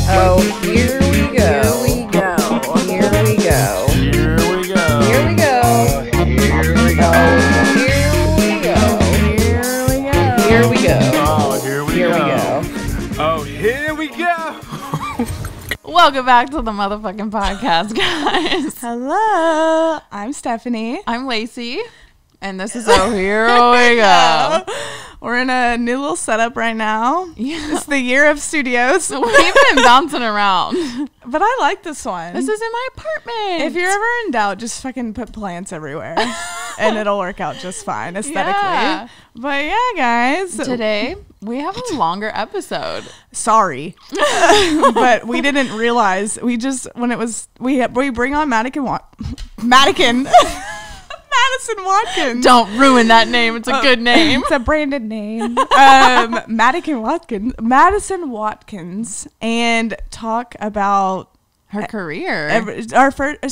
Oh, here we go. Here we go. Here we go. Here we go. Here we go. Here we go. Here we go. Here we go. Oh, here we Here we go. go. Oh, here we go. Welcome back to the motherfucking podcast, guys. Hello, I'm Stephanie. I'm Lacey, and this is Oh Here We Go. We're in a new little setup right now. Yeah. It's the year of studios, We've been bouncing around. but I like this one. This is in my apartment. If you're ever in doubt, just fucking put plants everywhere, and it'll work out just fine aesthetically. Yeah. But yeah, guys, Today, we have a longer episode. sorry, but we didn't realize. We just when it was we bring on Madison Watkins. Don't ruin that name. It's a good name. It's a branded name. Madison Watkins, and talk about Her career. is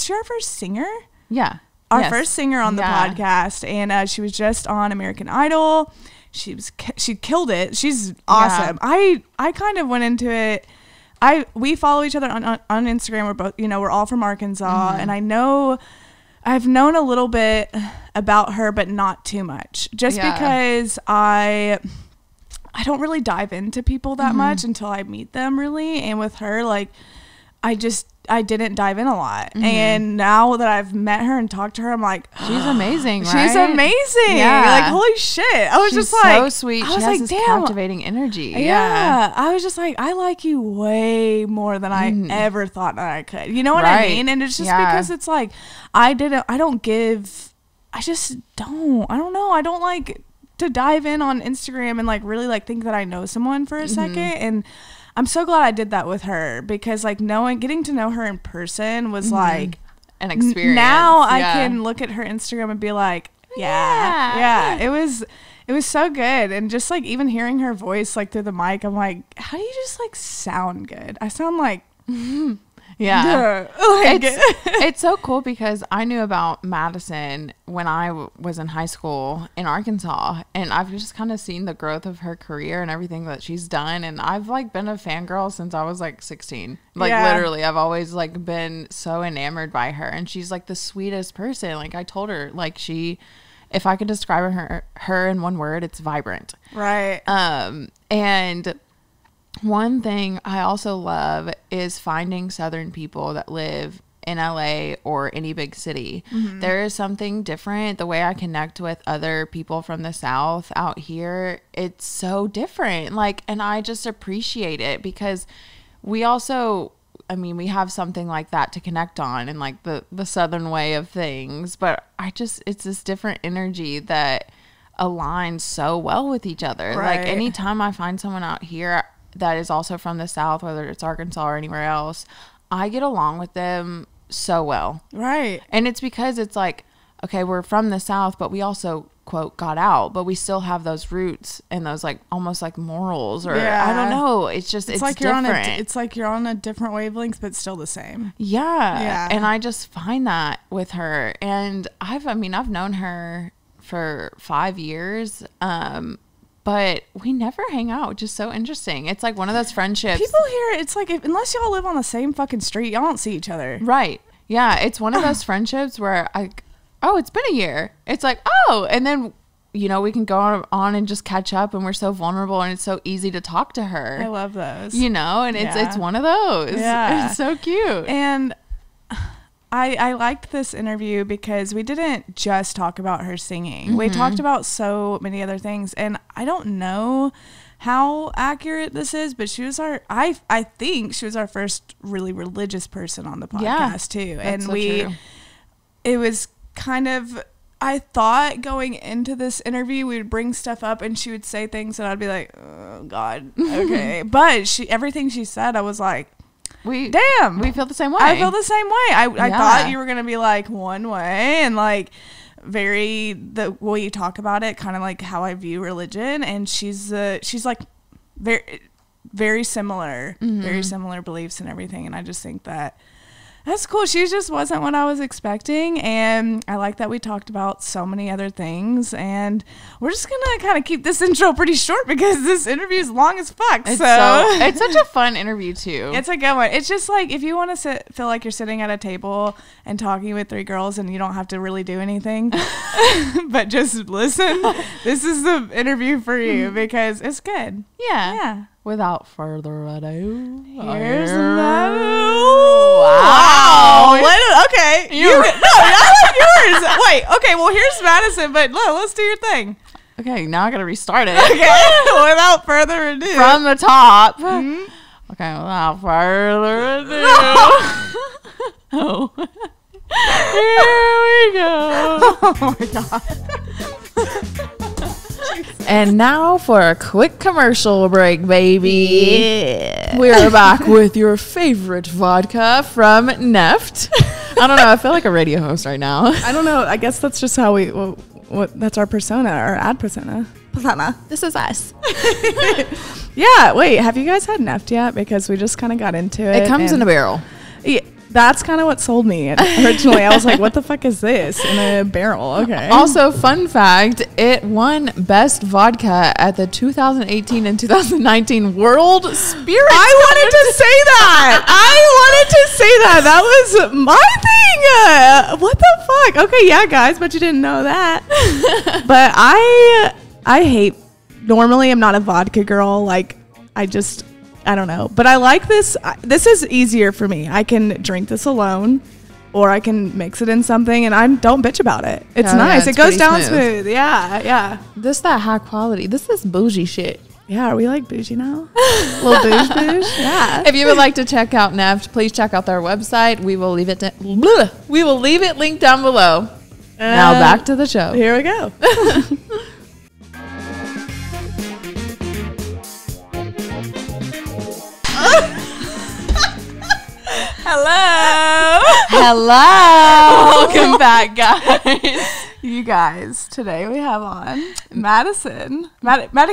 she our first singer? Yeah. Our Yes. first singer on the Yeah. podcast, and she was just on American Idol. She killed it. She's awesome. I kind of went into it. We follow each other on Instagram. We're both, we're all from Arkansas, and I've known a little bit about her, but not too much. Just because I don't really dive into people that much until I meet them, really. And with her, like, I didn't dive in a lot. And now that I've met her and talked to her, I'm like, She's amazing, right? she's amazing. Yeah. Like, holy shit. I was She's just like, so sweet. I She was has like, this damn. captivating energy. Yeah. I was just like, I like you way more than I ever thought that I could. You know what I Right. mean? And it's just Yeah. because it's like, I don't know. I don't know. I don't like to dive in on Instagram and like really like think that I know someone for a second. And I'm so glad I did that with her, because like getting to know her in person was like An experience. now I Yeah. can look at her Instagram and be like, yeah. It was so good. And just like even hearing her voice like through the mic, I'm like, how do you just like sound good? I sound like Yeah. like, It's so cool because I knew about Madison when I was in high school in Arkansas, and I've just kind of seen the growth of her career and everything that she's done, and I've like been a fangirl since I was like 16. Like literally, I've always like been so enamored by her, and she's like the sweetest person. Like I told her, like if I could describe her in one word, it's vibrant. right. And one thing I also love is finding Southern people that live in LA or any big city. There is something different. The way I connect with other people from the South out here, it's so different. Like, and I just appreciate it because we also, we have something like that to connect on and like the Southern way of things. But it's this different energy that aligns so well with each other. Right. Like anytime I find someone out here that is also from the South, whether it's Arkansas or anywhere else, I get along with them so well. Right. And it's because it's like, okay, we're from the South, but we also, quote, got out, but we still have those roots and those like almost like morals, or I don't know. It's just, it's like different. it's like you're on a different wavelength, but still the same. Yeah. And I just find that with her. And I've known her for 5 years. But we never hang out, which is so interesting. It's like one of those friendships. People here, it's like, unless y'all live on the same fucking street, y'all don't see each other. Right. Yeah. It's one of those friendships where it's been a year. It's like, and then, we can go on and just catch up, and we're so vulnerable, and it's so easy to talk to her. I love those. And it's one of those. Yeah. It's so cute. And I liked this interview because we didn't just talk about her singing. We talked about so many other things, and I don't know how accurate this is, but she was I think she was our first really religious person on the podcast too. And so true. It was kind of, I thought going into this interview we would bring stuff up and she would say things and I'd be like, oh God, okay. But everything she said, I was like, we feel the same way. I feel the same way. I thought you were going to be like one way and like the way you talk about it, kind of like how I view religion. And she's like very, very similar, very similar beliefs and everything. And I just think that That's cool. She just wasn't what I was expecting, and I like that we talked about so many other things. And we're just gonna kind of keep this intro pretty short because this interview is long as fuck. It's it's such a fun interview too. It's a good one. It's just like if you want to feel like you're sitting at a table and talking with 3 girls, and you don't have to really do anything, but just listen. This is the interview for you because it's good. Yeah. Without further ado, Here's Wow. Okay. No, I like yours. Wait. Okay. Well, here's Madison, but let's do your thing. Okay, now I gotta restart it. Okay. Without further ado. From the top. Okay, without further ado. Oh. Here we go. Oh my god. And now for a quick commercial break, baby. Yeah. We're back with your favorite vodka from Neft. I don't know. I feel like a radio host right now. I don't know. I guess that's just how we. That's our persona, our ad persona. This is us. Yeah. Wait. Have you guys had Neft yet? Because we just kind of got into it. It comes in a barrel. Yeah. That's kind of what sold me originally. I was like, what the fuck is this in a barrel? Okay. Also, fun fact, it won Best Vodka at the 2018 and 2019 World Spirit. I wanted to say that. That was my thing. What the fuck? Okay, yeah, guys, but you didn't know that. But I hate, normally I'm not a vodka girl. Like, I don't know, but I like this. This is easier for me. I can drink this alone, or I can mix it in something, and I don't bitch about it. It's nice. It goes down smooth. Yeah. This that high quality. This is bougie shit. Yeah, are we like bougie now? Little bouge. Yeah. If you would like to check out Neft, please check out their website. We will leave it. We will leave it linked down below. Now back to the show. Here we go. Hello. Welcome back, guys. You guys, today we have on Madison. Watkins?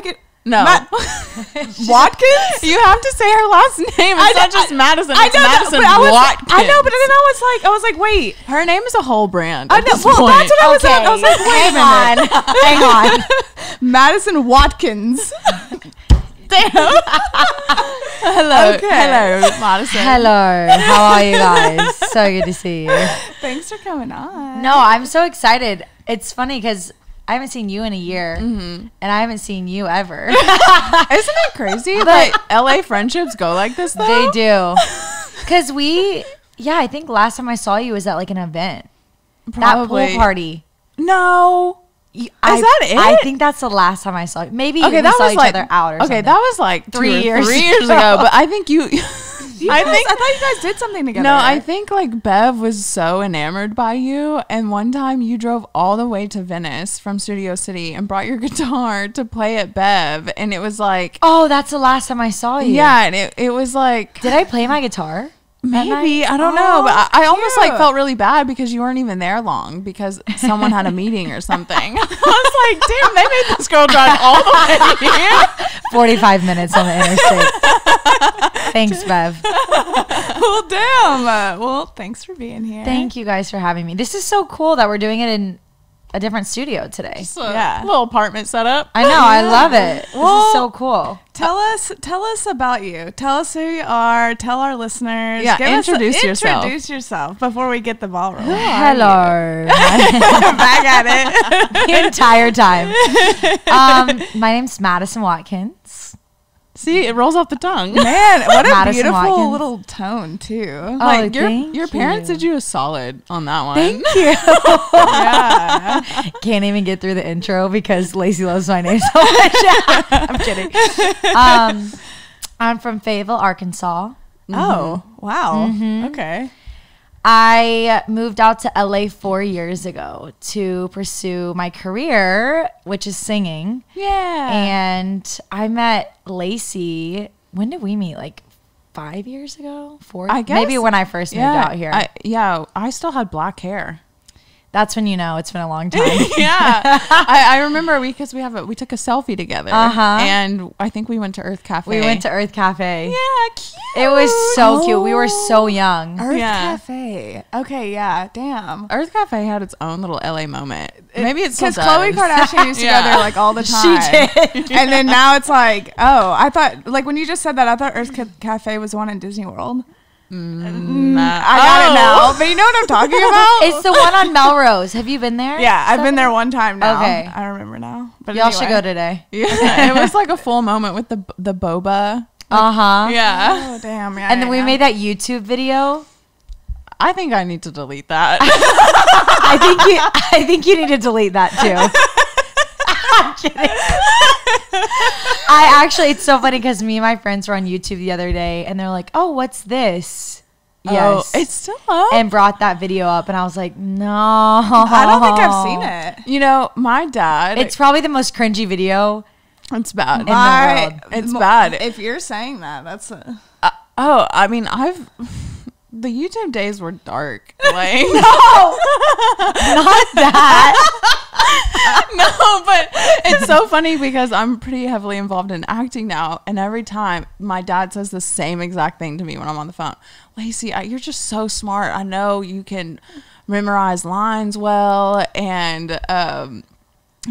You have to say her last name. It's not just Madison. It's Madison Watkins. I know, but then I was like, wait. Her name is a whole brand. I know. Well, that's what I was Okay. I was like, wait a minute. Hang on. Madison Watkins. Damn. Hello. Okay. Hello, Madison. Hello. How are you guys? So good to see you. Thanks for coming on. No, I'm so excited. It's funny because I haven't seen you in a year, and I haven't seen you ever. Isn't it crazy that LA friendships go like this, though? They do. Because I think last time I saw you was at like an event. Probably. That pool party. No. Is that it? I think that's the last time I saw you. Maybe Okay, we that saw was each like other out or something. Okay, that was like 3 years 3 years ago. But I think I thought you guys did something together. No, I think like Bev was so enamored by you, and one time you drove all the way to Venice from Studio City and brought your guitar to play at Bev, and it was like, Oh, that's the last time I saw you. yeah, and it was like, Did I play my guitar? maybe, I don't Oh, know, but I almost like cute. felt really bad because you weren't even there long because someone had a meeting or something. I was like, damn, they made this girl drive all the way here. 45 minutes on the interstate. Thanks, Bev. Well, damn. Well, thanks for being here. Thank you guys for having me. This is so cool that we're doing it in a different studio today. Just a Yeah. little apartment setup. I know. I love it. This Well, is so cool. Tell us about you. Tell us who you are. Tell our listeners. Yeah, introduce yourself. Introduce yourself before we get the ball rolling. Hello. Back at it. The entire time. My name's Madison Watkins. See, it rolls off the tongue. Man, what a Madison beautiful Watkins. little tone too. Like thank your parents you. did you a solid on that one. Thank you. Yeah. Can't even get through the intro because Lacey loves my name so much. I'm kidding. I'm from Fayetteville, Arkansas. Oh, wow. Okay. I moved out to LA 4 years ago to pursue my career, which is singing. Yeah. And I met Lacey. When did we meet? Like 5 years ago? 4? I guess. Maybe when I first moved out here. I still had black hair. That's when you know it's been a long time. Yeah. I remember we took a selfie together. Uh-huh. And I think we went to Earth Cafe. We went to Earth Cafe. Yeah, cute. It was so cute. We were so young. Earth Yeah. Cafe. Okay, yeah, damn. Earth Cafe had its own little LA moment. Maybe it's because Khloe Kardashian used to go there like all the time. She did. And then now it's like, oh, I thought, like when you just said that, I thought Cafe was the one in Disney World. I got it now. But you know what I'm talking about? It's the one on Melrose. Have you been there? Yeah, I've been there one time now. Okay. I remember now. But Y'all anyway. should go today. Yeah, it was like a full moment with the boba. Uh-huh. Yeah. Oh, damn. Yeah, And then we made that YouTube video. I think I need to delete that. I think you need to delete that too. I'm kidding. It's so funny because me and my friends were on YouTube the other day and they're like, oh, what's this? Yes. Oh, it's still up. And brought that video up and I was like, no. I don't think I've seen it. You know, my dad. It's probably the most cringy video It's bad. in the world. It's bad. If you're saying that, that's a... I mean, the YouTube days were dark. Like, No, not that. no, but it's so funny because I'm pretty heavily involved in acting now, and every time my dad says the same exact thing to me when I'm on the phone. Lacey, you're just so smart. I know you can memorize lines well, and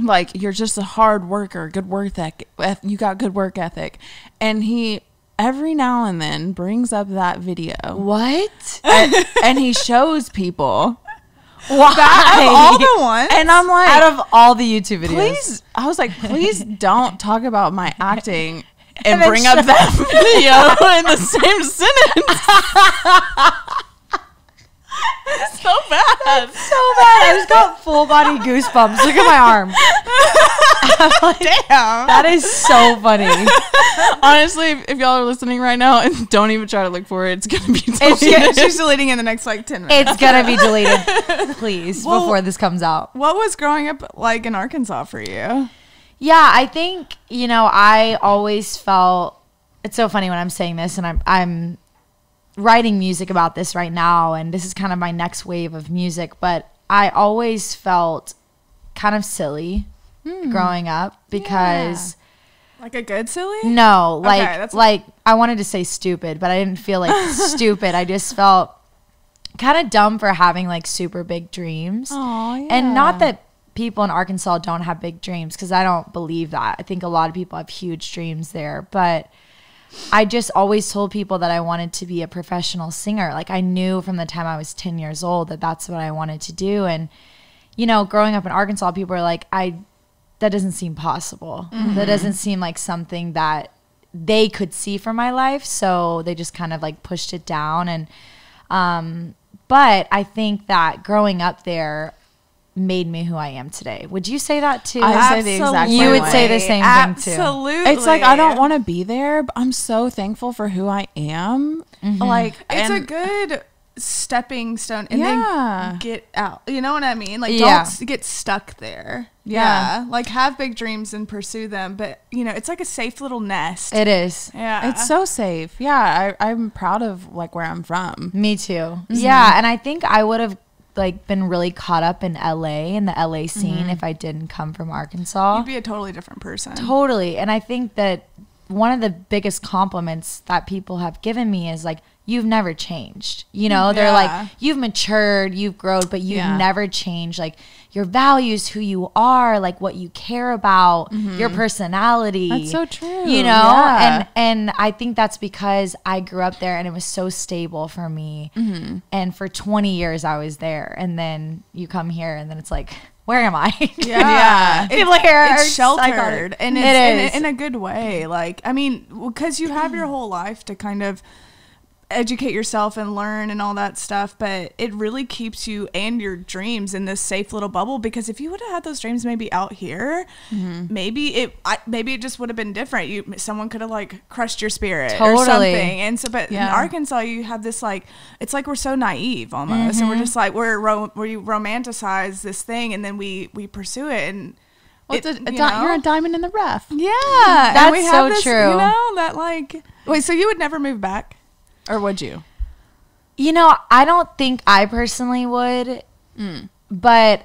like you're just a hard worker, good work ethic. You got good work ethic, and he every now and then brings up that video. What? And he shows people. Why? Out of all the ones? And I'm like, out of all the YouTube videos. please, I was like, please don't talk about my acting and then bring up that video in the same sentence. So bad. So bad. I just got full body goosebumps. Look at my arm. Damn. That is so funny. Honestly, if y'all are listening right now, and don't even try to look for it, it's going to be deleted. She's deleting in the next like 10 minutes. It's going to be deleted, please, Well- before this comes out. What was growing up like in Arkansas for you? Yeah, I think, I always felt, it's so funny when I'm saying this and I'm writing music about this right now, and this is kind of my next wave of music, but I always felt kind of silly growing up because Like a good silly? no, like Okay, that's- like I wanted to say stupid, but I didn't feel like stupid. I just felt kind of dumb for having like super big dreams. Aw, yeah. And not that people in Arkansas don't have big dreams, because I don't believe that. I think a lot of people have huge dreams there, but I just always told people that I wanted to be a professional singer. Like I knew from the time I was 10 years old that that's what I wanted to do. And, growing up in Arkansas, people are like, that doesn't seem possible. Mm-hmm. That doesn't seem like something that they could see for my life. So they just kind of like pushed it down. And, but I think that growing up there made me who I am today. Would you say that too? I say the exact You same would way. say the same thing too. Absolutely. It's like I don't want to be there, but I'm so thankful for who I am. Mm-hmm. Like It's a and- good stepping stone and Yeah. then get out. You know what I mean? Like Yeah. don't get stuck there. Yeah. Like have big dreams and pursue them, but it's like a safe little nest. It is. Yeah. It's so safe. Yeah, I'm proud of like where I'm from. Me too. Yeah, and I think I would have like been really caught up in LA and the LA scene if I didn't come from Arkansas. You'd be a totally different person. Totally. And I think that one of the biggest compliments that people have given me is like, you've never changed. They're Yeah. like, you've matured, you've grown, but you've Yeah. never changed. Like your values, who you are, like what you care about, your personality. That's so true. Yeah. Yeah. And I think that's because I grew up there and it was so stable for me. And for 20 years I was there. And then you come here and then it's like, where am I? Yeah. People here are It's sheltered psychotic. and It it's is. in a good way. Like, I mean, because you have your whole life to kind of educate yourself and learn and all that stuff, but it really keeps you and your dreams in this safe little bubble, because if you would have had those dreams maybe out here, maybe it just would have been different. Someone could have like crushed your spirit or Totally. something. And so but Yeah. in Arkansas you have this like, it's like we're so naive almost, and we're just like we romanticize this thing and then we pursue it, and You're a diamond in the rough. yeah, That's and we have so true. That like, wait, so you would never move back? Or would you? I don't think I personally would, but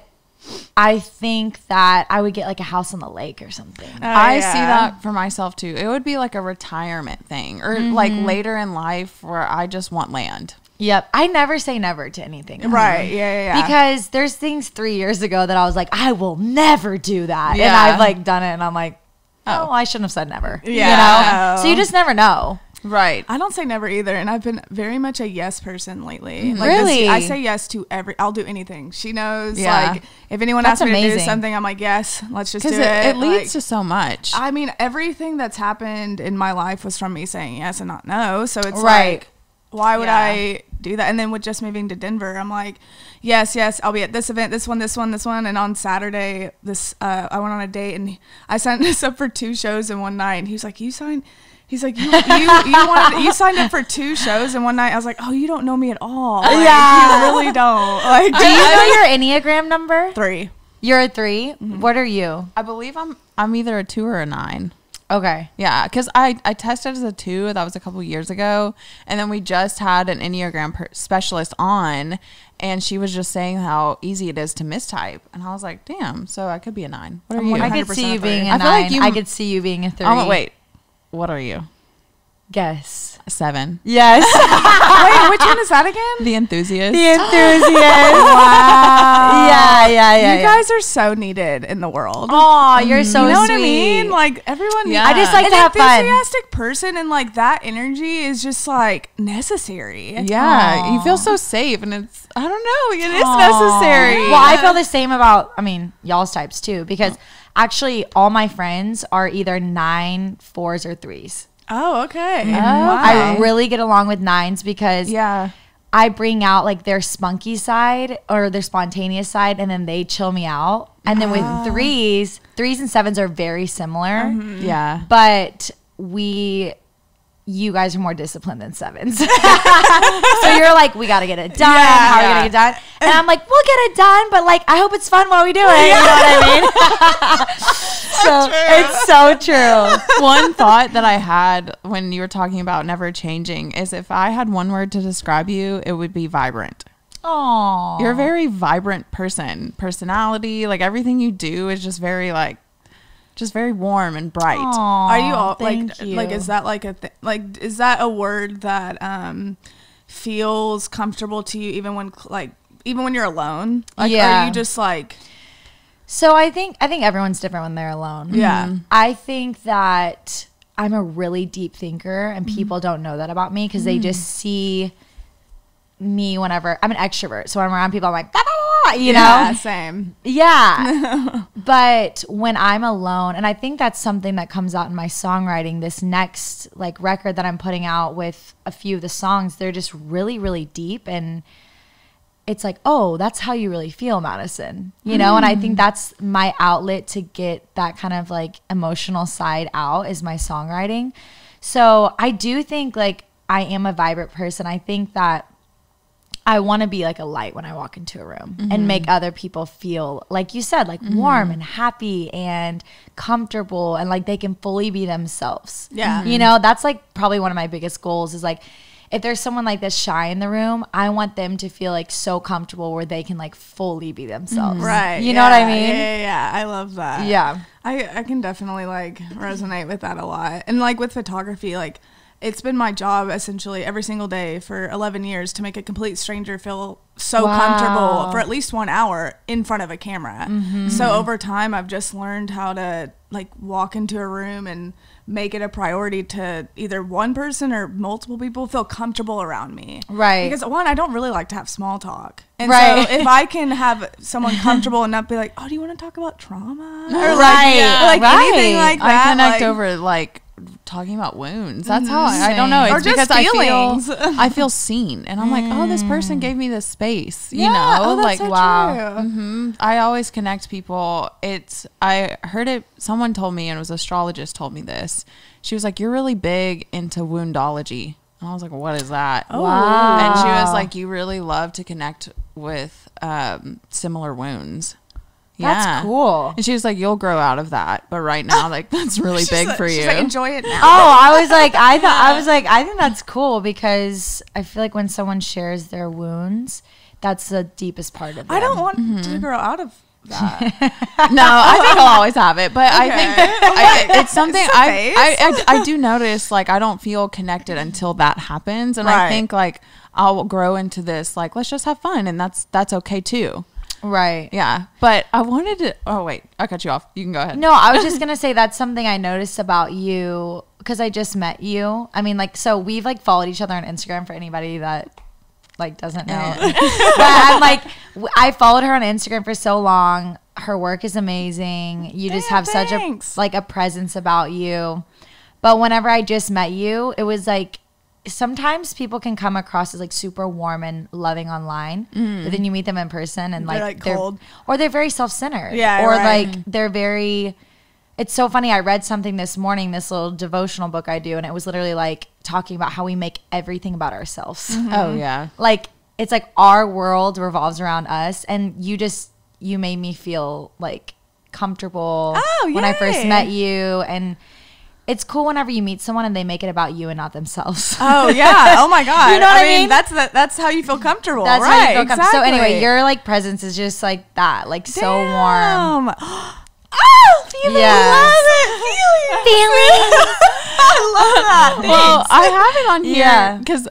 I think that I would get like a house on the lake or something. I see that for myself too. It would be like a retirement thing or like later in life where I just want land. Yep. I never say never to anything. Right. Yeah. Because there's things 3 years ago that I was like, I will never do that. Yeah. And I've like done it and I'm like, oh, I shouldn't have said never. Yeah. You know? So you just never know. Right. I don't say never either, and I've been very much a yes person lately. Like Really? I say yes to I'll do anything. She knows. Yeah. Like if anyone That's asks me to do amazing. something, I'm like, yes, let's just do Because it. it leads Like, to so much. I mean, everything that's happened in my life was from me saying yes and not no. So it's Right. like, why would Yeah. I do that? And then with just moving to Denver, I'm like, yes, I'll be at this event, this one. And on Saturday, I went on a date and I signed us up for 2 shows in one night. And he was like, you signed up for 2 shows in one night. I was like, oh, you don't know me at all. Like, Yeah. you really don't. Like, Do you know your Enneagram number? 3. You're a 3. What are you? I believe I'm either a 2 or a 9. Okay. Yeah, because I tested as a 2. That was a couple years ago. And then we just had an Enneagram specialist on. And she was just saying how easy it is to mistype. And I was like, damn, so I could be a 9. What are you? I could 100% see you a 3. being a I 9. feel like you- I could see you being a 3. Oh, wait. What are you? Guess. 7. Yes. Wait, which one is that again? The enthusiast. The enthusiast. Wow. Yeah. You guys are so needed in the world. Oh, you're so you know sweet. what I mean? Like everyone. Yeah. I just like an to have fun. enthusiastic person and like that energy is just like necessary. Yeah, you feel so safe, and it's, I don't know, it is necessary. Well, I feel the same about, y'all's types too, because actually all my friends are either 9, 4s, or 3s. Oh, okay. I really get along with 9s because Yeah. I bring out like their spunky side or their spontaneous side, and then they chill me out. And then with 3s and 7s are very similar, Yeah. but you guys are more disciplined than 7s. So you're like, we got to get it done. How are we going to get it done? And I'm like, we'll get it done, but like, I hope it's fun while we do it. You know what I mean? So it's so true. One thought that I had when you were talking about never changing is if I had one word to describe you, it would be vibrant. Aww. You're a very vibrant person. Personality, like everything you do is just very warm and bright. Are you all thank you. like is that like is that a word that feels comfortable to you even when you're alone? Like Yeah. are you just like So I think everyone's different when they're alone. Yeah. I think that I'm a really deep thinker, and people don't know that about me because they just see me whenever I'm an extrovert. So when I'm around people, I'm like, "Bah, bah, bah," you Yeah, know? same. Yeah. But when I'm alone, and I think that's something that comes out in my songwriting, this next like record that I'm putting out with a few of the songs, they're just really, really deep. And it's like, oh, that's how you really feel, Madison. You know? And I think that's my outlet to get that kind of like emotional side out is my songwriting. So I do think like I am a vibrant person. I think that I want to be like a light when I walk into a room and make other people feel, like you said, like warm and happy and comfortable, and like they can fully be themselves. Yeah. You know, that's like probably one of my biggest goals is like, if there's someone like this shy in the room, I want them to feel like so comfortable where they can like fully be themselves. Right. You know what I mean? Yeah. I love that. Yeah. I can definitely like resonate with that a lot. And like with photography, like it's been my job essentially every single day for 11 years to make a complete stranger feel so comfortable for at least 1 hour in front of a camera. So over time, I've just learned how to like walk into a room and make it a priority to either one person or multiple people feel comfortable around me. Right. Because one, I don't really like to have small talk. And Right. so if I can have someone comfortable and not be like, oh, do you want to talk about trauma? Or Right. or like Right. anything like that. I connect like, over like talking about wounds. That's how I don't know. It's Or just because feelings. I feel seen, and I'm like, oh, this person gave me this space. You Yeah. know, Oh, that's like so wow. true. I always connect people. I heard it. Someone told me, and it was an astrologist told me this. She was like, "You're really big into woundology." And I was like, "What is that?" Wow. And she was like, "You really love to connect with similar wounds." That's cool. And she was like, "You'll grow out of that, but right now, like that's really big for you." She's like, enjoy it now. Oh, I was like, I think that's cool because I feel like when someone shares their wounds, that's the deepest part of them. I don't want to grow out of that. No, I think I'll always have it, but I think it's something It's a phase. I do notice, like, I don't feel connected until that happens, and I Right. think, like, I'll grow into this, like, let's just have fun, and that's okay too. Right. Yeah, but I wanted to. Oh wait, I cut you off. You can go ahead. No, I was just gonna say that's something I noticed about you because I just met you. I mean, like, so we've like followed each other on Instagram for anybody that like doesn't know. But I'm like, I followed her on Instagram for so long. Her work is amazing. You just have such a presence about you. But whenever I just met you, it was like sometimes people can come across as like super warm and loving online, but then you meet them in person and like they're cold, or they're very self-centered, or like they're very. It's so funny. I read something this morning, this little devotional book I do, and it was literally like talking about how we make everything about ourselves. Oh yeah, like it's like our world revolves around us, and you made me feel like comfortable when I first met you, and it's cool whenever you meet someone and they make it about you and not themselves. Oh yeah. Oh my God. You know what I mean? That's how you feel comfortable. That's right. how you feel comfortable. So Exactly. anyway, your like presence is just like that, like so warm. Oh, feeling. Yes. Love it. Feeling. I love that. well, I have it on here Yeah. because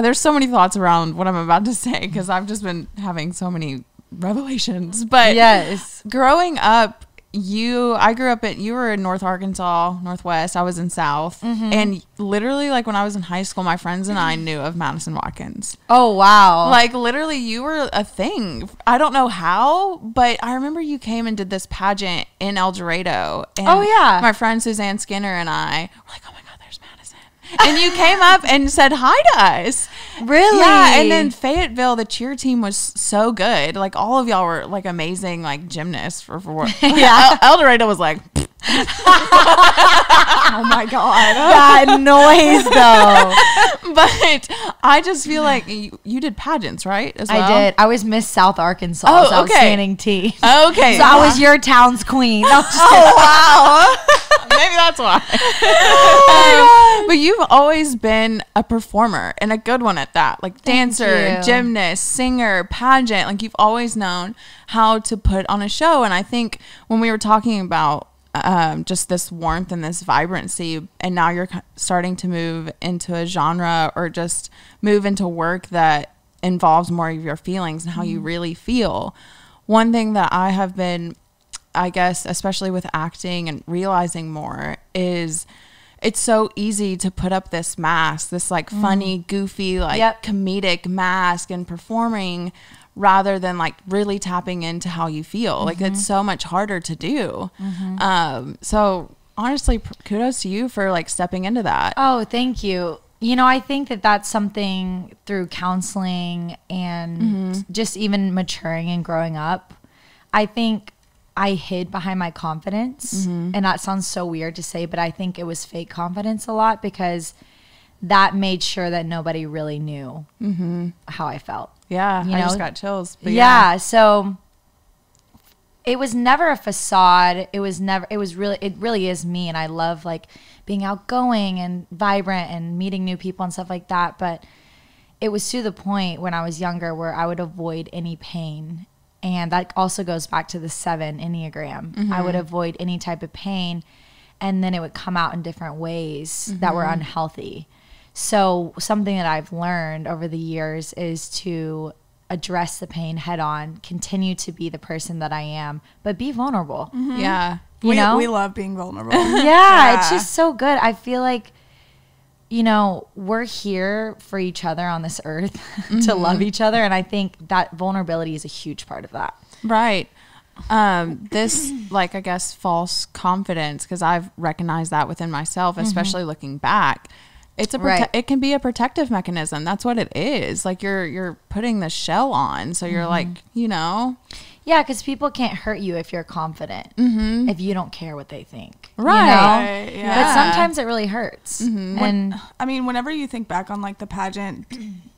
there's so many thoughts around what I'm about to say because I've just been having so many revelations. But Yes. growing up, you were in North Arkansas, Northwest. I was in South. And literally, like, when I was in high school, my friends and I knew of Madison Watkins. Oh, wow. Like, literally, you were a thing. I don't know how, but I remember you came and did this pageant in El Dorado. And Oh, yeah. my friend Suzanne Skinner and I were like, oh my God, there's Madison. And you came up and said hi to us. Really? Yeah, and then Fayetteville, the cheer team was so good. Like, all of y'all were, like, amazing, like, gymnasts for Yeah. El Dorado was like, Oh my God. that noise, though. but I just feel like you did pageants, right? As well? I did. I was Miss South Arkansas. Oh, so okay. Outstanding teen. Okay. So I was your town's queen. No, just wow. Maybe that's why. But you've always been a performer and a good one at that. Like dancer, you. gymnast, singer, pageant. Like you've always known how to put on a show. And I think when we were talking about just this warmth and this vibrancy, and now you're starting to move into a genre or just move into work that involves more of your feelings and how you really feel. One thing that I have been, I guess, especially with acting and realizing more, is it's so easy to put up this mask, this like funny, goofy, like comedic mask and performing rather than like really tapping into how you feel. Like it's so much harder to do. So honestly, kudos to you for like stepping into that. Oh, thank you. You know, I think that that's something through counseling and just even maturing and growing up. I think I hid behind my confidence. And that sounds so weird to say, but I think it was fake confidence a lot because that made sure that nobody really knew how I felt. Yeah, You I know? just got chills. But Yeah, so it was never a facade. It really is me. And I love like being outgoing and vibrant and meeting new people and stuff like that. But it was to the point when I was younger where I would avoid any pain. And that also goes back to the 7 Enneagram. I would avoid any type of pain, and then it would come out in different ways that were unhealthy. So something that I've learned over the years is to address the pain head on, continue to be the person that I am, but be vulnerable. Yeah. You know? We love being vulnerable. Yeah, it's just so good. I feel like, you know, we're here for each other on this earth to love each other. And I think that vulnerability is a huge part of that. Right. This, like, I guess, false confidence, because I've recognized that within myself, especially looking back. It's it can be a protective mechanism. That's what it is. Like you're putting the shell on. So you're like, you know. Yeah, because people can't hurt you if you're confident. If you don't care what they think. Right. You know? Right, yeah. But sometimes it really hurts. And I mean, whenever you think back on like the pageant,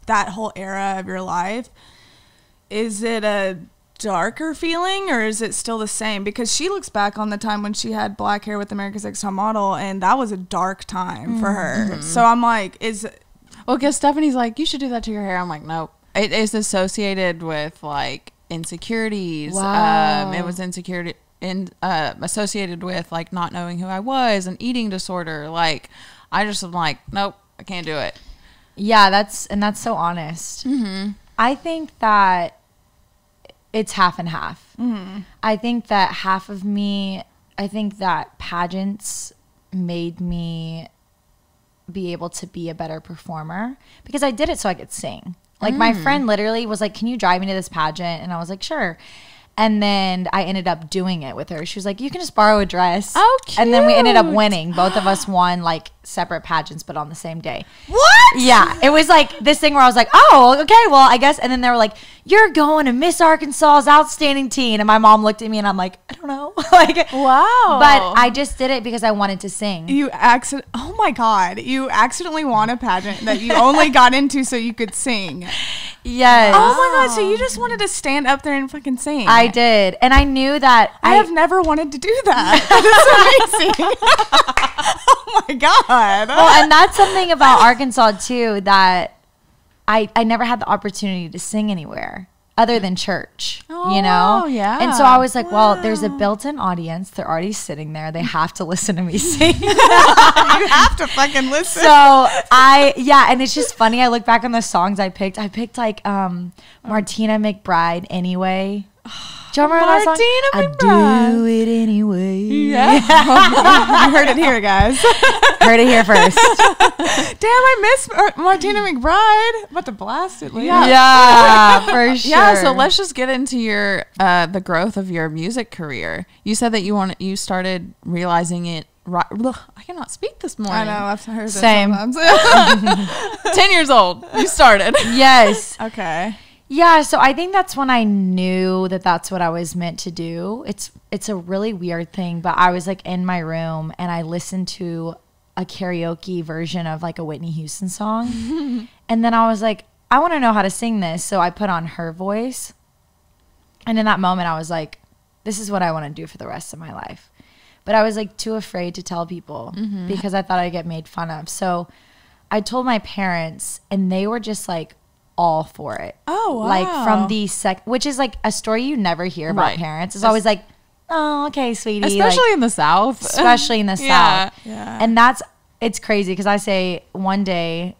that whole era of your life, is it a darker feeling or is it still the same? Because she looks back on the time when she had black hair with America's Next Top Model, and that was a dark time for her. So I'm like, well, because Stephanie's like, you should do that to your hair. I'm like, nope. It is associated with like insecurities. Wow. It was insecurity associated with like not knowing who I was and eating disorder. Like I just am like, nope, I can't do it. Yeah, that's so honest. Mm-hmm. I think that it's half and half. Mm-hmm. I think that half of me, I think that pageants made me be able to be a better performer because I did it so I could sing. Like my friend literally was like, can you drive me to this pageant? And I was like, sure. And then I ended up doing it with her. She was like, you can just borrow a dress. Oh, cute. And then we ended up winning. Both of us won like separate pageants, but on the same day. What? Yeah. It was like this thing where I was like, oh, okay, well, I guess. And then they were like, you're going to Miss Arkansas's Outstanding Teen. And my mom looked at me and I'm like, I don't know. Like, Wow. but I just did it because I wanted to sing. Oh my God. You accidentally won a pageant that you only got into so you could sing. Yes. Oh my God. So you just wanted to stand up there and fucking sing. I did. And I knew that I have never wanted to do that. That is amazing. Oh my God. Well, and that's something about Arkansas too, that I never had the opportunity to sing anywhere other than church, you know? yeah. And so I was like, well, there's a built-in audience. They're already sitting there. They have to listen to me sing. You have to fucking listen. So and it's just funny. I look back on the songs I picked. I picked like Martina McBride Anyway. Do you remember that song? Martina I do it anyway. Yeah. You heard it here, guys. Heard it here first. Damn, I miss Martina McBride. About to blast it later. Yeah, for sure. Yeah, so let's just get into your the growth of your music career. You said that you started realizing it. Right, I cannot speak this morning. I know. I've heard Same. that sometimes. 10 years old. You started. Yes. Okay. Yeah, so I think that's when I knew that that's what I was meant to do. It's a really weird thing, but I was like in my room and I listened to a karaoke version of like a Whitney Houston song. And then I was like, I want to know how to sing this. So I put on her voice. And in that moment, I was like, this is what I want to do for the rest of my life. But I was like too afraid to tell people because I thought I'd get made fun of. So I told my parents and they were just like, all for it. Oh, wow. Like from the which is like a story you never hear about Right. parents. It's always like, oh, okay, sweetie. Especially like, in the South. especially in the Yeah. South. Yeah. And it's crazy because I say one day,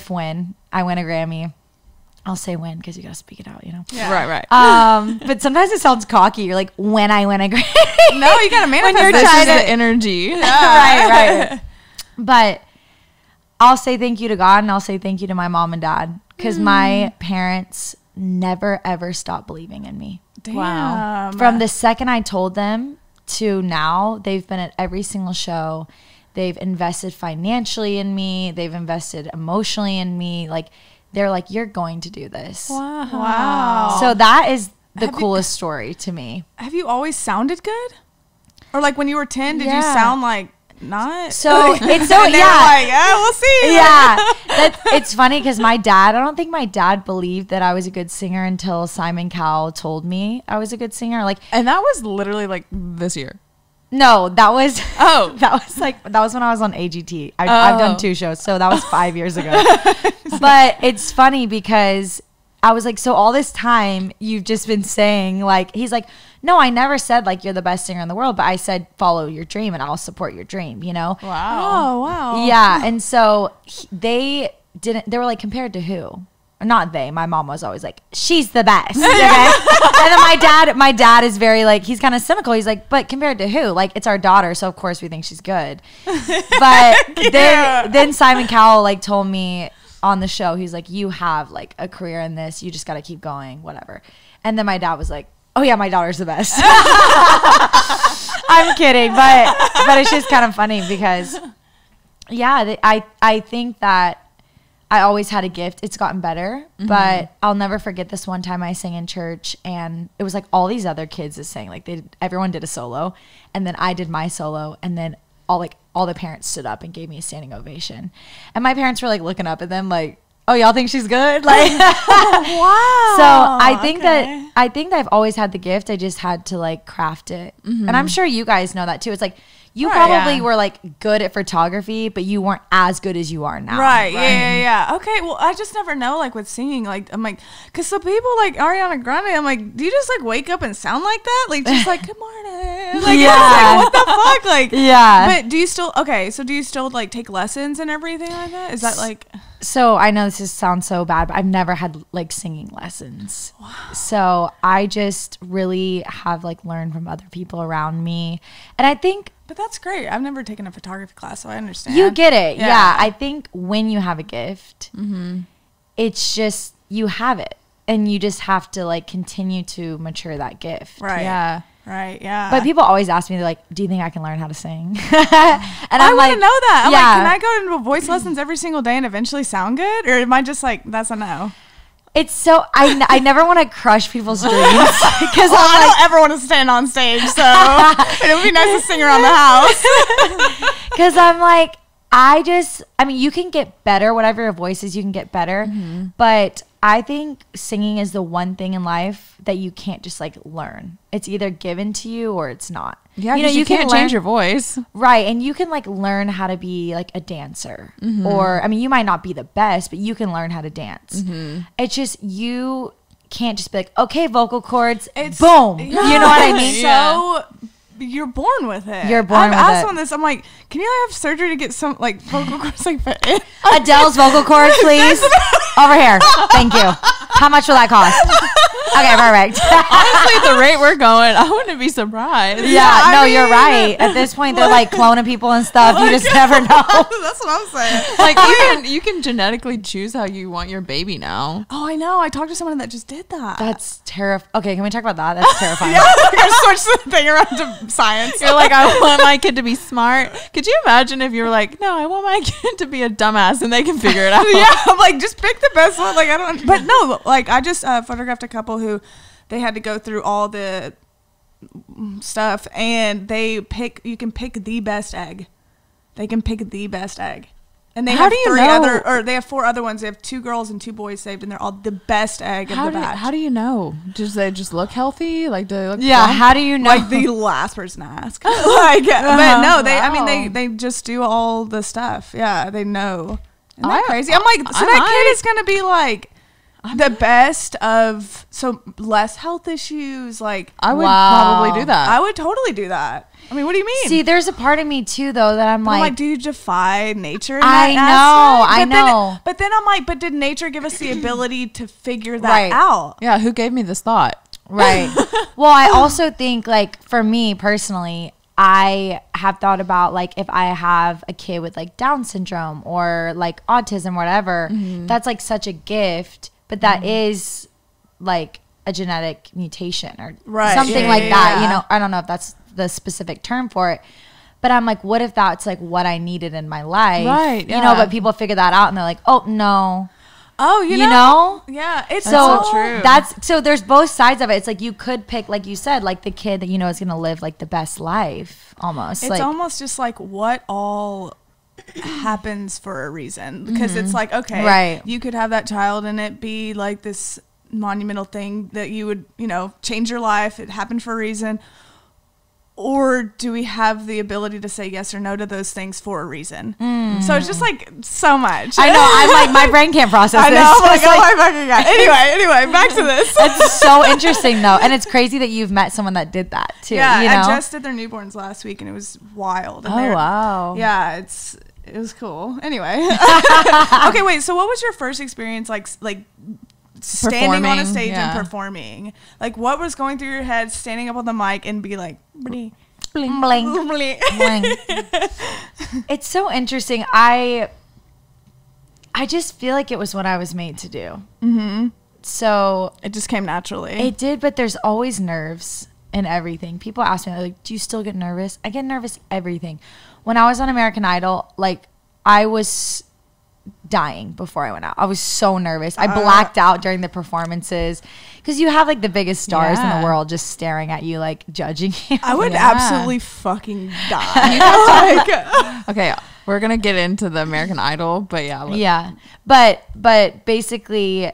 when I win a Grammy, I'll say when because you got to speak it out, you know? Yeah. Right. But sometimes it sounds cocky. You're like, when I win a Grammy. No, you gotta manifest you're This trying is to- the energy. right. But I'll say thank you to God and I'll say thank you to my mom and dad because my parents never ever stopped believing in me. Damn. Wow. From the second I told them to now, they've been at every single show. They've invested financially in me. They've invested emotionally in me. Like they're like, you're going to do this. Wow. So that is the Have you- coolest story to me. Have you always sounded good? Or like when you were 10, did you Yeah. sound like not? So it's so And they were yeah. like, yeah, we'll see. Yeah, it's funny because I don't think my dad believed that I was a good singer until Simon Cowell told me I was a good singer. Like, And that was literally like this year. no, that was Oh. that was when I was on AGT. I've done 2 shows, so that was 5 years ago. But it's funny because I was like, so all this time you've just been saying like, he's like, no, I never said like you're the best singer in the world, but I said follow your dream and I'll support your dream, you know? Wow. Oh, wow. Yeah, and so they were like, compared to who? Not they. My mom was always like, she's the best. Okay? And then my dad is very like, he's kind of cynical. He's like, but compared to who? Like, it's our daughter, so of course we think she's good. But then Simon Cowell like told me on the show, he's like, you have like a career in this. You just got to keep going, whatever. And then my dad was like, oh yeah, my daughter's the best. I'm kidding, but it's just kind of funny because yeah, I think that I always had a gift. It's gotten better, but I'll never forget this one time I sang in church and it was like all these other kids that sang, like everyone did a solo and then I did my solo and then all the parents stood up and gave me a standing ovation. And my parents were like looking up at them like, oh, y'all think she's good? Like, Wow. so I think that I've always had the gift. I just had to like craft it. And I'm sure you guys know that too. It's like You Right, probably yeah. were like good at photography, but you weren't as good as you are now. Right. Yeah. Okay. Well, I just never know. Like with singing, like I'm like, because some people like Ariana Grande, I'm like, do you just like wake up and sound like that? Like just like good morning. Like, Yeah. like what the fuck? Like Yeah. But do you still so do you still like take lessons and everything like that? Is that like So I know sounds so bad, but I've never had like singing lessons. Wow. So I just really have like learned from other people around me. And I think but that's great. I've never taken a photography class, so I understand. you get it. Yeah. Yeah. I think when you have a gift, it's just you have it. And you just have to like continue to mature that gift. Right. Yeah. Right. Yeah. But people always ask me, they're like, do you think I can learn how to sing? And I I'm want like, to know that. I'm yeah. like, can I go into voice lessons every single day and eventually sound good? Or am I just like, that's a no? It's so, I never want to crush people's dreams. Because Well, I'm I like, don't ever want to stand on stage, so it would be nice to sing around the house. because I'm like, I mean, you can get better, whatever your voice is, you can get better. But I think singing is the one thing in life that you can't just like learn. It's either given to you or it's not. Yeah, you know, you can't learn, change your voice. right? And you can like learn how to be like a dancer, or I mean, you might not be the best, but you can learn how to dance. It's just you can't just be like, okay, vocal cords, boom. You know what I mean? So you're born with it. You're born I've with asked it. on this. I'm like, can you have surgery to get some like vocal cords like fit in? Adele's vocal cords, please. Over here. Thank you. How much will that cost? Okay, perfect. Honestly, at the rate we're going, I wouldn't be surprised. Yeah, no, I mean, you're right. At this point, they're like cloning people and stuff. You just never know. That's what I'm saying. Like you can genetically choose how you want your baby now. Oh, I know. I talked to someone that just did that. That's terrifying. Okay, can we talk about that? That's terrifying. We're gonna switch the thing around to science. You're like, I want my kid to be smart. Could you imagine if you were like, no, I want my kid to be a dumbass and they can figure it out? Yeah, I'm like, just pick the best one. Like, I don't. But no, like, I just photographed a couple who they had to go through all the stuff, and you can pick the best egg. They can pick the best egg. And they How have do you three know? other, or they have 4 other ones. They have 2 girls and 2 boys saved, and they're all the best egg of the batch. How do you know? Does they just look healthy? Like, do they look Yeah, plump? how do you know? Like the last person to ask. Like, but no, I Wow. mean, they just do all the stuff. Yeah, they know. Isn't that I- crazy? I'm like, so I that might. kid is gonna be like the best of less health issues. Like, I would Wow. probably do that. I would totally do that. I mean, what do you mean? See, there's a part of me too, though, that I'm I'm like, like, do you defy nature? In I that know, aspect? I know. But then I'm like, but did nature give us the ability to figure that Right. out? yeah, who gave me this thought? right. Well, I also think, like, for me personally, I have thought about, like, if I have a kid with, like, Down syndrome or, like, autism, whatever, that's, like, such a gift, but that is, like, a genetic mutation or Right. something Yeah, like yeah, that. yeah. You know, I don't know if that's the specific term for it. But I'm like, what if that's, like, what I needed in my life? Right, You know, yeah. but people figure that out and they're like, oh, no. Oh, You know? Yeah, it's So all true. so there's both sides of it. It's like you could pick, like you said, like the kid that you know is gonna live like the best life almost. It's like almost just like what all happens for a reason, because it's like, okay, Right. you could have that child and it be like this monumental thing that you would, change your life. It happened for a reason. Or do we have the ability to say yes or no to those things for a reason? So it's just like so much. I know. I'm like my brain can't process I this. know. I'm like, It's oh like- my fucking god. Anyway, back to this. it's so interesting though, and it's crazy that you've met someone that did that too. Yeah, you know? I just did their newborns last week and it was wild. And Oh they're- wow. Yeah, it was cool. Anyway. Okay, wait. So what was your first experience like standing on a Performing, stage yeah. and performing? Like, what was going through your head standing up on the mic and be like, bling, Bling bling. bling. Bling. It's so interesting. I just feel like it was what I was made to do. Mm-hmm. So It just came naturally. it did, but there's always nerves in everything. People ask me, like, do you still get nervous? I get nervous everything. When I was on American Idol, like, I was dying before I went out. I was so nervous. I blacked out during the performances because you have, like, the biggest stars in Yeah. the world just staring at you, like, judging you. I would Yeah. absolutely fucking die. Like, Okay, we're gonna get into the American Idol, but yeah, Yeah. But basically,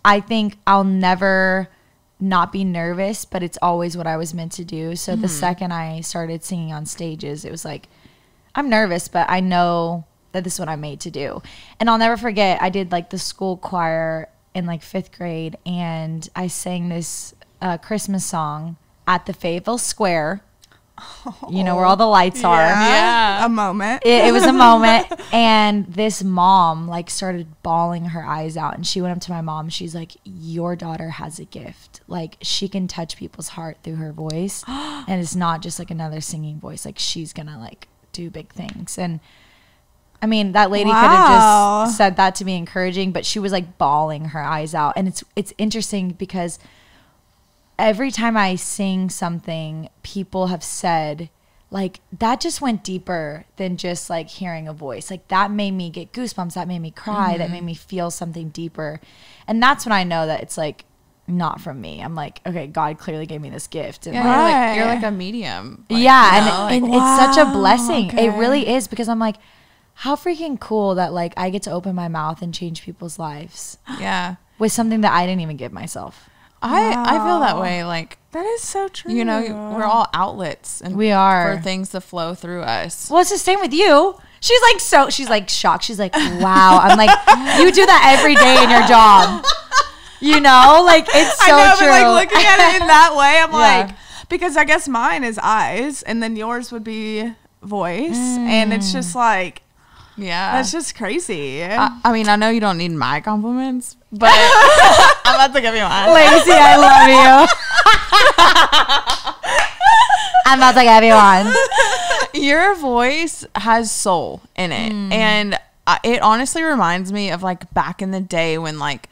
I think I'll never not be nervous, but it's always what I was meant to do. So the second I started singing on stages, it was like, I'm nervous, but I know that this is what I'm made to do. And I'll never forget, I did like the school choir in like 5th grade, and I sang this Christmas song at the Fayetteville Square, you know, where all the lights are. Yeah. A moment. It was a moment. And this mom like started bawling her eyes out, and she went up to my mom. She's like, your daughter has a gift. Like, she can touch people's heart through her voice. And it's not just like another singing voice. Like, she's gonna like do big things. And I mean, that lady could have just said that to be encouraging, but she was like bawling her eyes out. And it's interesting because every time I sing something, people have said, like, that just went deeper than just like hearing a voice. Like, that made me get goosebumps. That made me cry. That made me feel something deeper. And that's when I know that it's like not from me. I'm like, okay, God clearly gave me this gift. And Yeah, you're like a medium. Like, yeah. you know, And it's such a Wow, blessing. okay. It really is, because I'm like, how freaking cool that like I get to open my mouth and change people's lives yeah. with something that I didn't even give myself. I feel that way. Like, That is so true. you know, we're all outlets, and We are. for things to flow through us. Well, it's the same with you. She's like shocked. She's like, wow. I'm like, you do that every day in your job. You know, like, it's so I know, true. but like looking at it in that way, I'm Yeah. like, because I guess mine is eyes, and then yours would be voice, and it's just like, Yeah. that's just crazy. I mean, I know you don't need my compliments, but I'm about to give you mine. Lacey, I love you. I'm about to have you on. Your voice has soul in it, and it honestly reminds me of like back in the day when like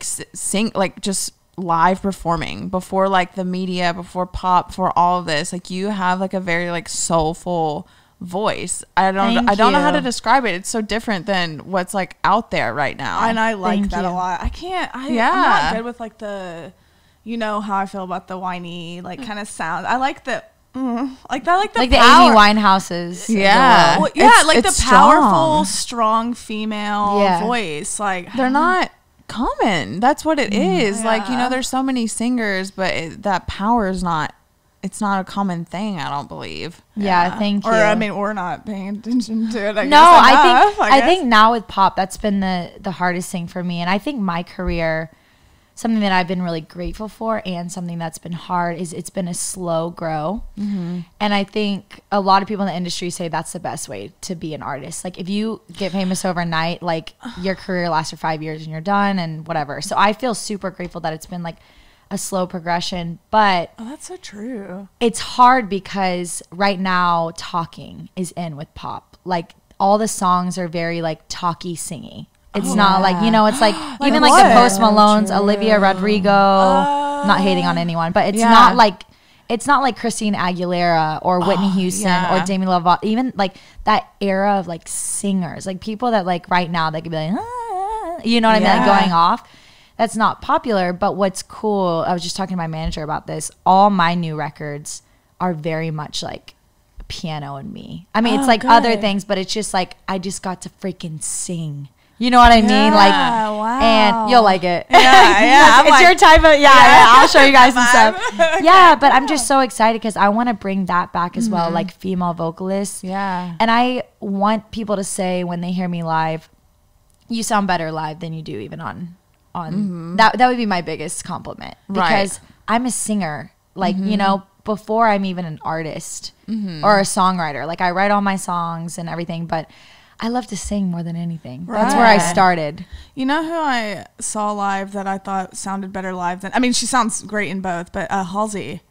sing, like just live performing before like the media, before pop, before all of this. Like, you have like a very like soulful voice. I don't know how to you. describe it. It's so different than what's like out there right now. And I like Thank that a you. lot. I'm Yeah. not good with like the, you know how I feel about the whiny like kind of sound. I like the like that, like the Like the power. Amy Winehouses. of the Yeah. world. Well, yeah, It's- like it's the powerful, strong. strong female Yeah. voice. Like They're not common. That's what it is. Like, you Yeah. know, there's so many singers, but that power is not, it's not a common thing, I don't believe. Yeah, thank you. Or I mean, we're not paying attention to it. I no, guess, I enough, think now with pop, that's been the hardest thing for me. And I think my career, something that I've been really grateful for, and something that's been hard, is it's been a slow grow. And I think a lot of people in the industry say that's the best way to be an artist. Like, if you get famous overnight, like, your career lasts for 5 years and you're done and whatever. So I feel super grateful that it's been like a slow progression, but Oh, that's so true. it's hard because right now talking is in with pop. Like, all the songs are very like talky, singy. It's not like, you know, it's like, even like the what? Post Malone's, Olivia Rodrigo, not hating on anyone, but it's not like Christina Aguilera or Whitney Houston or Demi Lovato, even like that era of like singers, like people that like right now they could be like, you know what I mean, like going off. That's not popular. But what's cool, I was just talking to my manager about this, all my new records are very much like piano and me. I mean, it's like other things, but it's just like I just got to freaking sing. You know what I mean? Like, wow. and you'll like it. Yeah, it's your type of, I'll show you guys some stuff. Yeah, but I'm just so excited because I want to bring that back as well, like female vocalists. Yeah. And I want people to say when they hear me live, you sound better live than you do even on that would be my biggest compliment, because I'm a singer, like, you know, before I'm even an artist or a songwriter. Like, I write all my songs and everything, but I love to sing more than anything. That's where I started. You know who I saw live that I thought sounded better live than, I mean, she sounds great in both, but Halsey.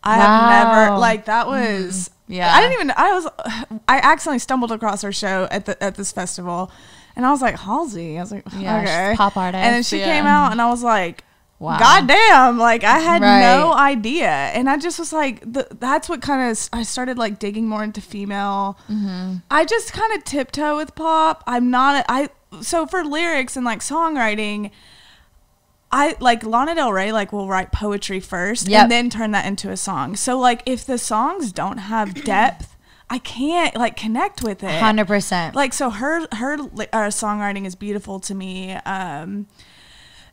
I have never, like, that was, Yeah. I accidentally stumbled across her show at this festival, and I was like, Halsey. I was like, Yeah, she's okay. a pop artist. And then she Yeah. came out, and I was like, Wow. God damn, like, I had no Right. idea. And I just was like, that's what kind of, I started like digging more into female. I just kind of tiptoe with pop. So for lyrics and like songwriting, I like Lana Del Rey like will write poetry first and then turn that into a song. So like if the songs don't have depth, I can't like connect with it. 100%. Like, so her songwriting is beautiful to me.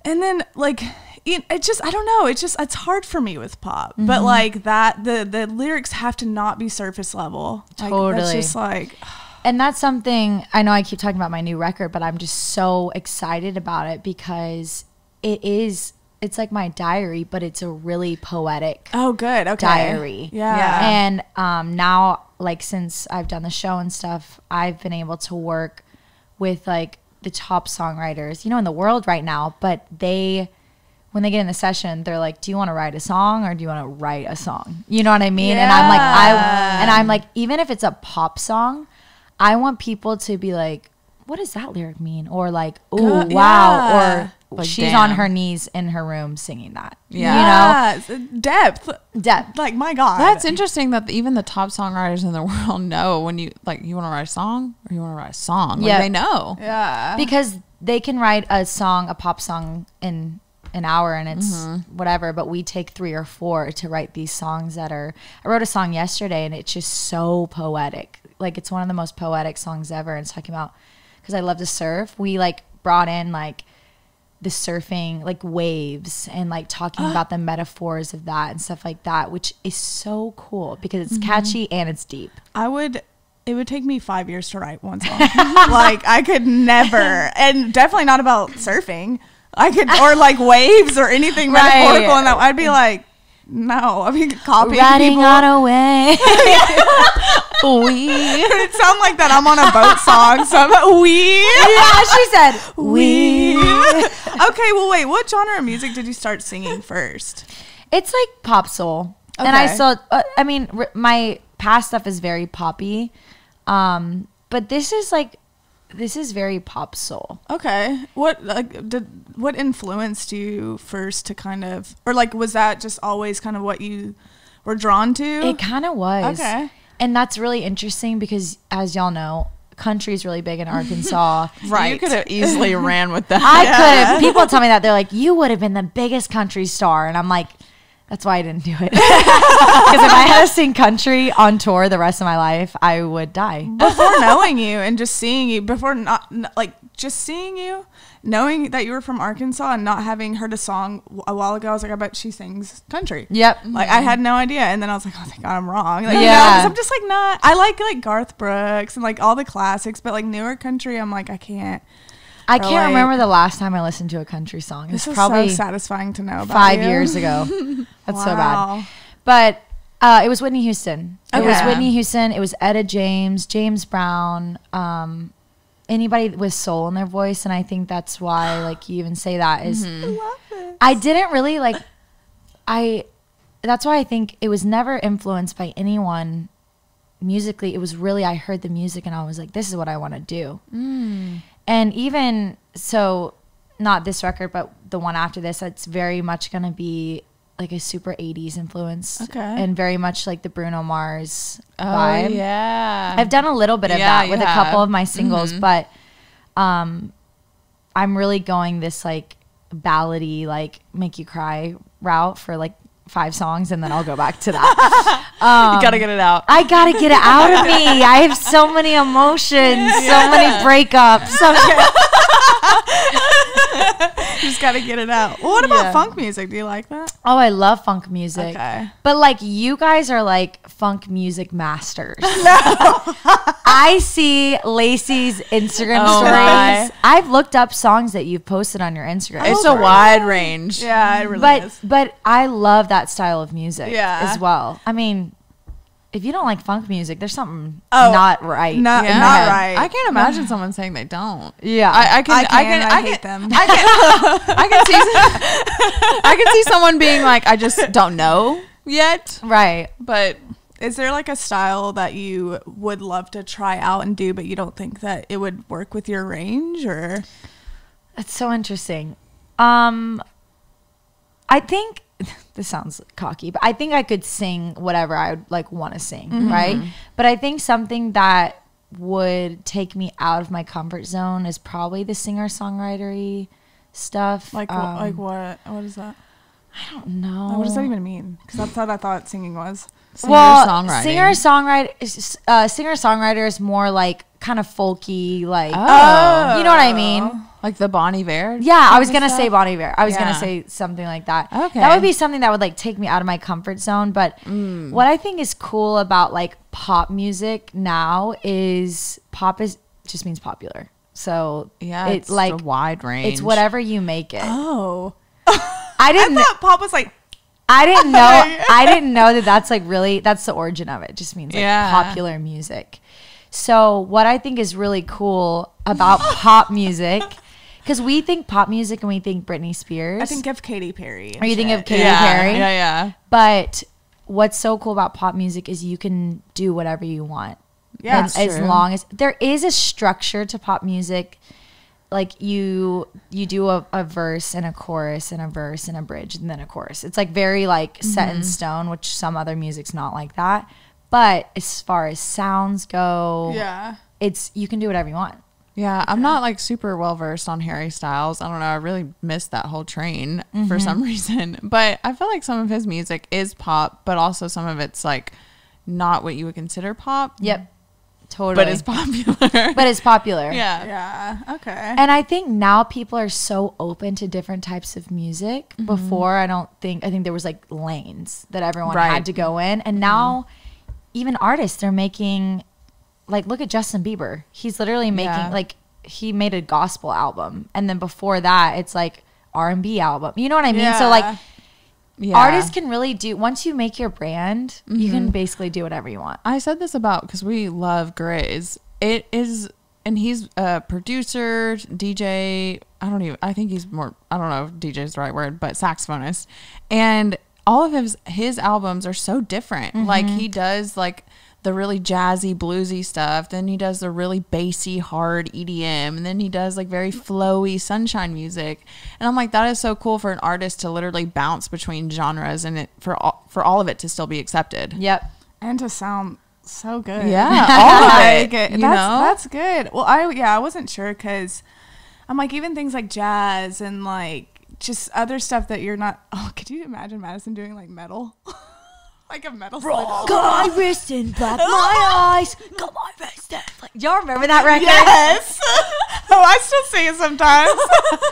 And then like it just, I don't know, it's hard for me with pop. But like that the lyrics have to not be surface level. Like, Totally. that's just like, And that's something, I know I keep talking about my new record, but I'm just so excited about it because it's like my diary, but it's a really poetic oh good, okay, diary. yeah. And now, like, since I've done the show and stuff, I've been able to work with like the top songwriters, in the world right now. But when they get in the session, they're like, do you want to write a song or do you want to write a song? You know what I mean? And I'm like, even if it's a pop song, I want people to be like, what does that lyric mean? Or like, oh, wow. Yeah. Or Like, she's damn. on her knees in her room singing that. Yes, depth. Depth. Like, my God. That's interesting that even the top songwriters in the world know when you want to write a song or you want to write a song. Like, Yeah. they know. Yeah. Because they can write a pop song in an hour and it's whatever, but we take 3 or 4 to write these songs I wrote a song yesterday and it's just so poetic. Like, it's one of the most poetic songs ever. And it's talking about, because I love to surf, we like brought in like the surfing, like waves, and like talking about the metaphors of that and stuff like that, which is so cool because it's catchy and it's deep. It would take me 5 years to write one song. Like, I could never, and definitely not about surfing. Or like waves or anything metaphorical. And that I'd be like, no, I mean, copying Riding people. on a wave. It sound like that I'm on a boat song. So I'm Yeah, she said we. Okay, well, wait. What genre of music did you start singing first? It's like pop soul, and Okay. I still. I mean, my past stuff is very poppy, but this is very pop soul. Okay. What influenced you first to kind of, or like, was that just always kind of what you were drawn to? It kind of was. Okay. And that's really interesting because, as y'all know, country is really big in Arkansas. Right. You could have easily ran with that. I could have. People tell me that. They're like, you would have been the biggest country star. And I'm like, that's why I didn't do it. Because if I had to sing country on tour the rest of my life, I would die. Before knowing you and just seeing you, just seeing you, knowing that you were from Arkansas and not having heard a song a while ago, I was like, I bet she sings country. Yep. Like, I had no idea. And then I was like, oh, thank God I'm wrong. Like, Yeah. 'cause I'm just like, not, I like Garth Brooks and like all the classics, but like newer country, I'm like, I can't. I Or, can't like, remember the last time I listened to a country song. It's This is probably so satisfying to know about 5 you. years ago. That's so Wow. bad. But it was Whitney Houston. It was Okay. Whitney Houston. It was Etta James, James Brown, anybody with soul in their voice. And I think that's why, like, you even say that is, I love it. I didn't really like, that's why I think it was never influenced by anyone musically. It was really, I heard the music and I was like, this is what I want to do. And even so, not this record, but the one after this, it's very much going to be like a super 80s influence. Okay. And very much like the Bruno Mars Oh, vibe. yeah. I've done a little bit of Yeah, that you with a have. couple of my singles, but I'm really going this like ballady, like make you cry route for like 5 songs, and then I'll go back to that. You got to get it out. I gotta get it out of me. I have so many emotions, so many breakups. Just got to get it out. Well, what about Yeah. funk music? Do you like that? Oh, I love funk music. Okay. But like, you guys are like funk music masters. I see Lacey's Instagram Oh, my. stories. I've looked up songs that you've posted on your Instagram. It's a wide range. Yeah, it really is. but I love that style of music Yeah. as well. I mean, if you don't like funk music, there's something Oh, not right. Not Yeah. right. I can't imagine someone saying they don't. Yeah. I hate them. I can see someone being like, I just don't know yet. right. But Is there like a style that you would love to try out and do, but you don't think that it would work with your range, or? That's so interesting. I think this sounds cocky, but I think I could sing whatever I would like want to sing, right? But I think something that would take me out of my comfort zone is probably the singer-songwritery stuff. Like what? What is that? I don't know. What does that even mean? Because that's what I thought singing was. singer-songwriting. Singer-songwriter is more like kind of folky, like Oh. you know what I mean? Like the Bon Iver? Yeah, I was type going of to say stuff? Bon Iver. I was going Yeah. to say something like that. Okay. That would be something that would like take me out of my comfort zone. But what I think is cool about like pop music now is just means popular. So Yeah, it's it's like a wide range. it's whatever you make it. Oh. I didn't I thought pop was like, I didn't know. I didn't know that that's like really that's the origin of it. It just means like Yeah. popular music. So what I think is really cool about pop music, because we think pop music and we think Britney Spears. I think of Katy Perry. Or you think of Katy yeah. Perry. Yeah. But what's so cool about pop music is you can do whatever you want. Yeah, And that's as true. long as there is a structure to pop music. Like you do a verse and a chorus and a verse and a bridge and then a chorus. It's like very like set in stone, which some other music's not like that. But as far as sounds go, Yeah. it's you can do whatever you want. Yeah, I'm not like super well versed on Harry Styles. I don't know. I really missed that whole train for some reason. But I feel like some of his music is pop, but also some of it's like not what you would consider pop. Yep. Totally. But it's popular. But it's popular. yeah. Yeah. Okay. And I think now people are so open to different types of music. Before, I think there was like lanes that everyone Right. had to go in. And now even artists are making, like, look at Justin Bieber. He's literally making, Yeah. like, he made a gospel album. And then before that, it's like R&B album. You know what I mean? So like Yeah. artists can really do, once you make your brand, you can basically do whatever you want. I said this about because we love Grizz. It is, and he's a producer, DJ. I think he's more, I don't know if DJ is the right word, but saxophonist. And all of his albums are so different. Like he does like the really jazzy, bluesy stuff. Then he does the really bassy, hard EDM. And then he does like very flowy sunshine music. And I'm like, that is so cool for an artist to literally bounce between genres and for all of it to still be accepted. Yep. And to sound so good. Yeah, all of Like, it. You that's, know? that's good. Well, I wasn't sure because I'm like, even things like jazz and like just other stuff that you're not. Oh, could you imagine Madison doing like metal? Like a metal song. Got my wrist and black my eyes. Got my wrist and black. Y'all remember that record? Yes. Oh, I still sing it sometimes.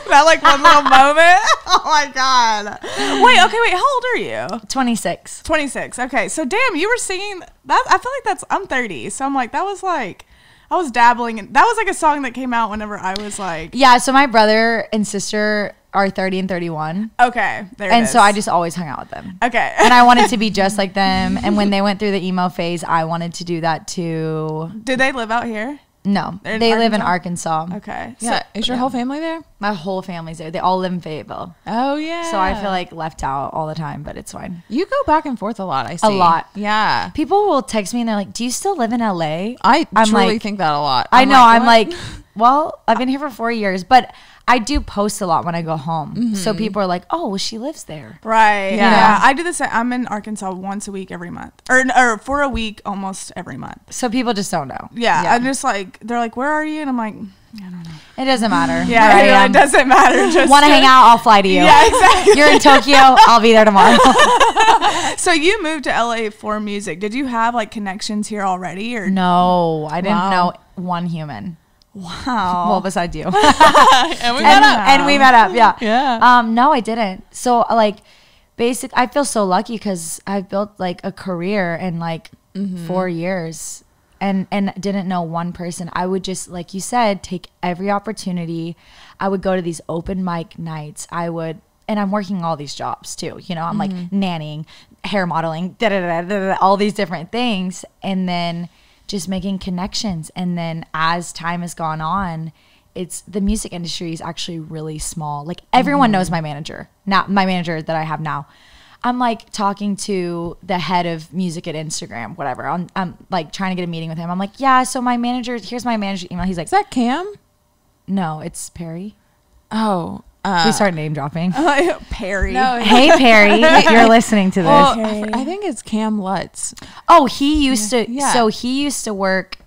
That like one little moment. Oh my god. Wait. How old are you? 26. 26. Okay. So damn, you were singing that. I feel like I'm 30. So I'm like, that was like, I was dabbling in. That was like a song that came out whenever I was like. Yeah, so my brother and sister are 30 and 31. Okay. There it And is. so I just always hung out with them. Okay. And I wanted to be just like them. And when they went through the emo phase, I wanted to do that too. Did they live out here? No, They're in they live in Arkansas. Okay. So is your whole family there? My whole family's there. They all live in Fayetteville. Oh, yeah. So I feel like left out all the time, but it's fine. You go back and forth a lot, I see. A lot. Yeah. People will text me and they're like, do you still live in LA? I'm truly like, think that a lot. I know. I'm what? like, well, I've been here for 4 years, but I do post a lot when I go home. So people are like, oh, well, she lives there. Right. Yeah. Yeah. I do the same. I'm in Arkansas once a week every month. Or for a week almost every month. So people just don't know. Yeah. I'm just like, they're like, where are you? And I'm like, I don't know. It doesn't matter. Yeah. Where I It am. doesn't matter. Just Want to hang out? I'll fly to you. Yeah, exactly. You're in Tokyo. I'll be there tomorrow. So you moved to LA for music. Did you have like connections here already or No, I didn't Wow. know one human. Wow. Well, besides you. and we and, met up. and we met up. Yeah. Yeah. No, I didn't. So like, I feel so lucky because I've built like a career in like 4 years, and didn't know one person. I would just, like you said, take every opportunity. I would go to these open mic nights. And I'm working all these jobs too. You know, I'm like nannying, hair modeling, all these different things, and then just making connections. And then as time has gone on, the music industry is actually really small. Like everyone knows my manager, not my manager that I have now. I'm like talking to the head of music at Instagram, whatever. I'm like trying to get a meeting with him. I'm like, yeah, so here's my manager email. He's like, Is that Cam? no, it's Perry. Oh. We start name dropping. Perry. No. Hey, Perry, you're listening to this. Well, I think it's Cam Lutz. Oh, he used to. Yeah. So he used to work.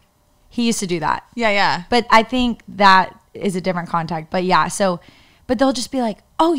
He used to do that. Yeah, yeah. But I think that is a different contact. But yeah, but they'll just be like, oh,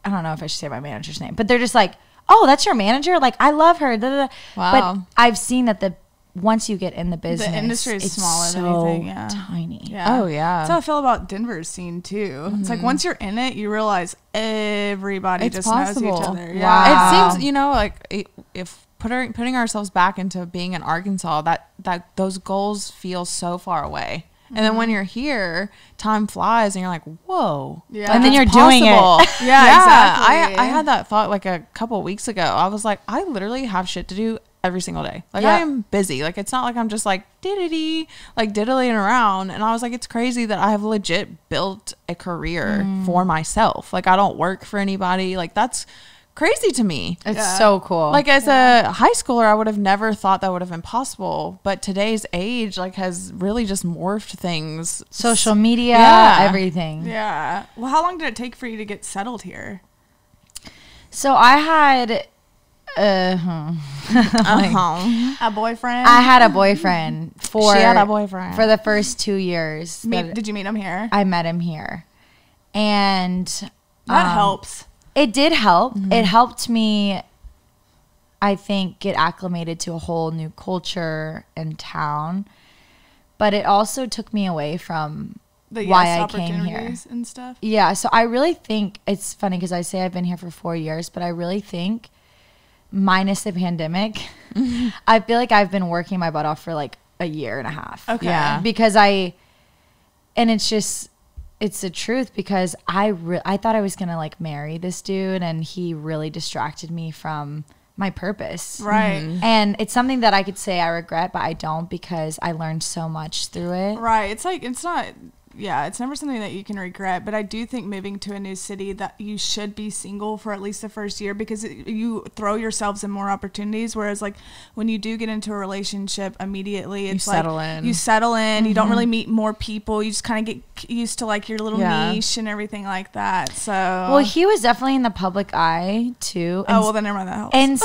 I don't know if I should say my manager's name, but they're just like, oh, that's your manager? Like, I love her. Da, da, da. Wow. But I've seen that the once you get in the business, industry is it's smaller than so anything, yeah. tiny. Yeah. Oh, yeah. That's how I feel about Denver's scene too. It's like once you're in it, you realize everybody It's just possible. knows each other. Yeah. Wow. It seems, you know, like if putting ourselves back into being in Arkansas, that those goals feel so far away. And then when you're here, time flies and you're like, whoa. Yeah. Like, And then it's you're doing it. possible. Yeah, exactly. I had that thought like a couple of weeks ago. I was like, I literally have shit to do every single day. Like Yeah. I am busy. Like it's not like I'm just like diddling around. And I was like, it's crazy that I have legit built a career for myself. Like I don't work for anybody. Like that's crazy to me. It's so cool. Like as a high schooler, I would have never thought that would have been possible. But today's age like has really just morphed things. social media, Yeah. everything. Yeah. Well, how long did it take for you to get settled here? So I had, A boyfriend? I had a boyfriend for She had a boyfriend. for the first 2 years. that Did you meet him here? I met him here, and That helps. it did help. It helped me, I think, get acclimated to a whole new culture and town. But it also took me away from The why yes I came here. opportunities and stuff. Yeah, so I really think it's funny because I say I've been here for 4 years, but I really think, minus the pandemic, I feel like I've been working my butt off for like a year and a half. Okay. Yeah. Because it's the truth, because I thought I was gonna like marry this dude, and he really distracted me from my purpose. Right. And it's something that I could say I regret, but I don't, because I learned so much through it. Right. It's like, it's not, yeah, it's never something that you can regret. But I do think moving to a new city that you should be single for at least the first year, because you throw yourselves in more opportunities. Whereas like when you do get into a relationship immediately, it's like settle in. you settle in, you don't really meet more people. You just kind of get used to like your little Yeah. niche and everything like that. So, Well, he was definitely in the public eye too. oh, well then never mind, that helps. And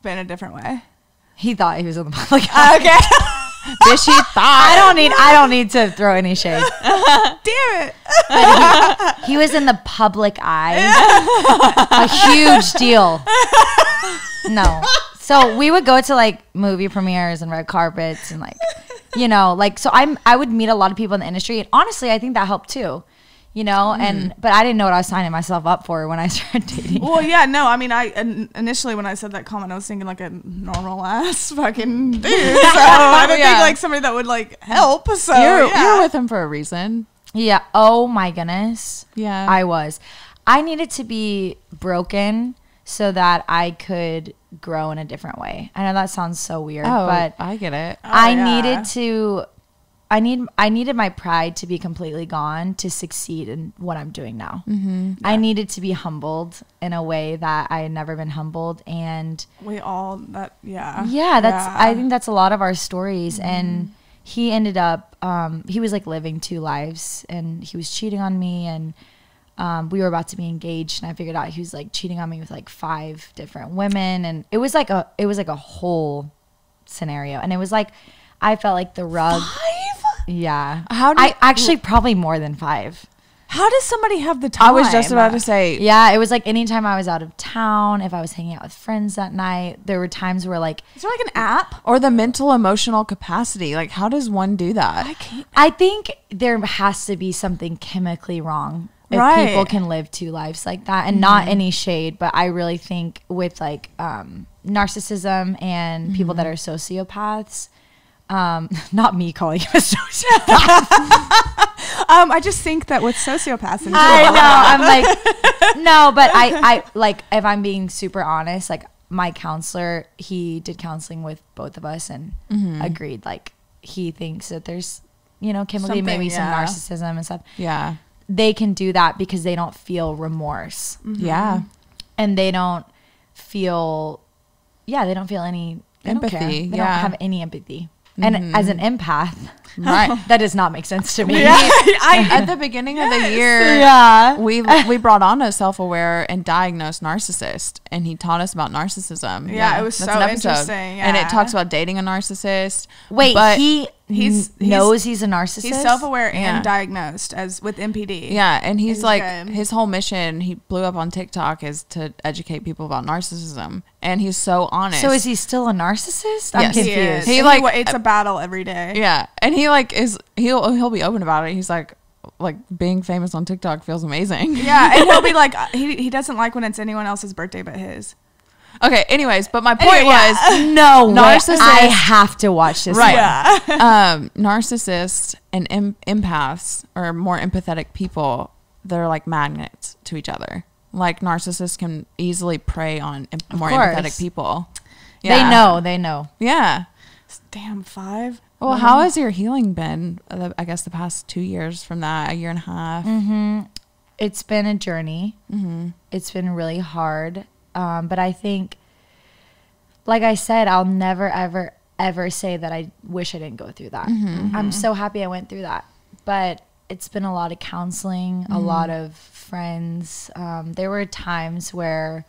But in a different way. he thought he was in the public eye. Okay. Bitch, she thought. I don't need to throw any shade. Damn it. He was in the public eye. A huge deal. No. So we would go to like movie premieres and red carpets and like, you know, like, so I would meet a lot of people in the industry. And honestly, I think that helped too, you know, but I didn't know what I was signing myself up for when I started dating. Well, yeah, no, I mean, initially when I said that comment, I was thinking like a normal ass fucking dude. So I don't think like somebody that would like help. So You're with him for a reason. Yeah. Oh my goodness. Yeah. I needed to be broken so that I could grow in a different way. I know that sounds so weird, but I get it. I yeah. needed my pride to be completely gone to succeed in what I'm doing now. Mm-hmm. I needed to be humbled in a way that I had never been humbled. And we all that, yeah. I think that's a lot of our stories. And he ended up, he was like living two lives, and he was cheating on me, and we were about to be engaged, and I figured out he was like cheating on me with like 5 different women, and it was like a whole scenario, and it was like I felt like the rug. 5? Yeah. I actually probably more than 5. How does somebody have the time? I was just about to say. Yeah, it was like anytime I was out of town, if I was hanging out with friends that night, there were times where like Is there like an app? Or the mental emotional capacity. Like, how does one do that? I can't. I think there has to be something chemically wrong if Right. people can live 2 lives like that, and not any shade, but I really think with like narcissism and people that are sociopaths, not me calling you a sociopath. I just think that with sociopaths and I know. I'm like, no, but I like, if I'm being super honest, like my counselor, he did counseling with both of us and agreed. Like he thinks that there's, you know, chemically maybe some narcissism and stuff. Yeah. They can do that because they don't feel remorse. Yeah. And they don't feel, they don't feel any Empathy, They don't care. They yeah. don't have any empathy. And as an empath, Right. that does not make sense to me. At the beginning of the year, Yeah. we brought on a self-aware and diagnosed narcissist, and he taught us about narcissism. Yeah, it was that's so an episode. interesting, And yeah. it talks about dating a narcissist. Wait, but he knows he's a narcissist. He's self-aware Yeah. and diagnosed as with MPD. Yeah, and he's like, good. his whole mission, he blew up on TikTok, is to educate people about narcissism, and he's so honest. So is he still a narcissist? I'm Yes. He confused. is. He, And like- it's a battle every day. Yeah, and he like he'll be open about it. He's like being famous on TikTok feels amazing. Yeah, and he'll be like, he doesn't like when it's anyone else's birthday but his. Okay, anyways, but my point Anyway, yeah. was No way. Narcissist- I have to watch this. Right. one. Narcissists and empaths, or more empathetic people, they're like magnets to each other. Like narcissists can easily prey on more course. empathetic people. They know. Yeah. Damn, 5. Well, how has your healing been? I guess the past 2 years from that, a year and a half. It's been a journey. It's been really hard. But I think, like I said, I'll never, ever, ever say that I wish I didn't go through that. I'm so happy I went through that. But it's been a lot of counseling, a lot of friends. There were times where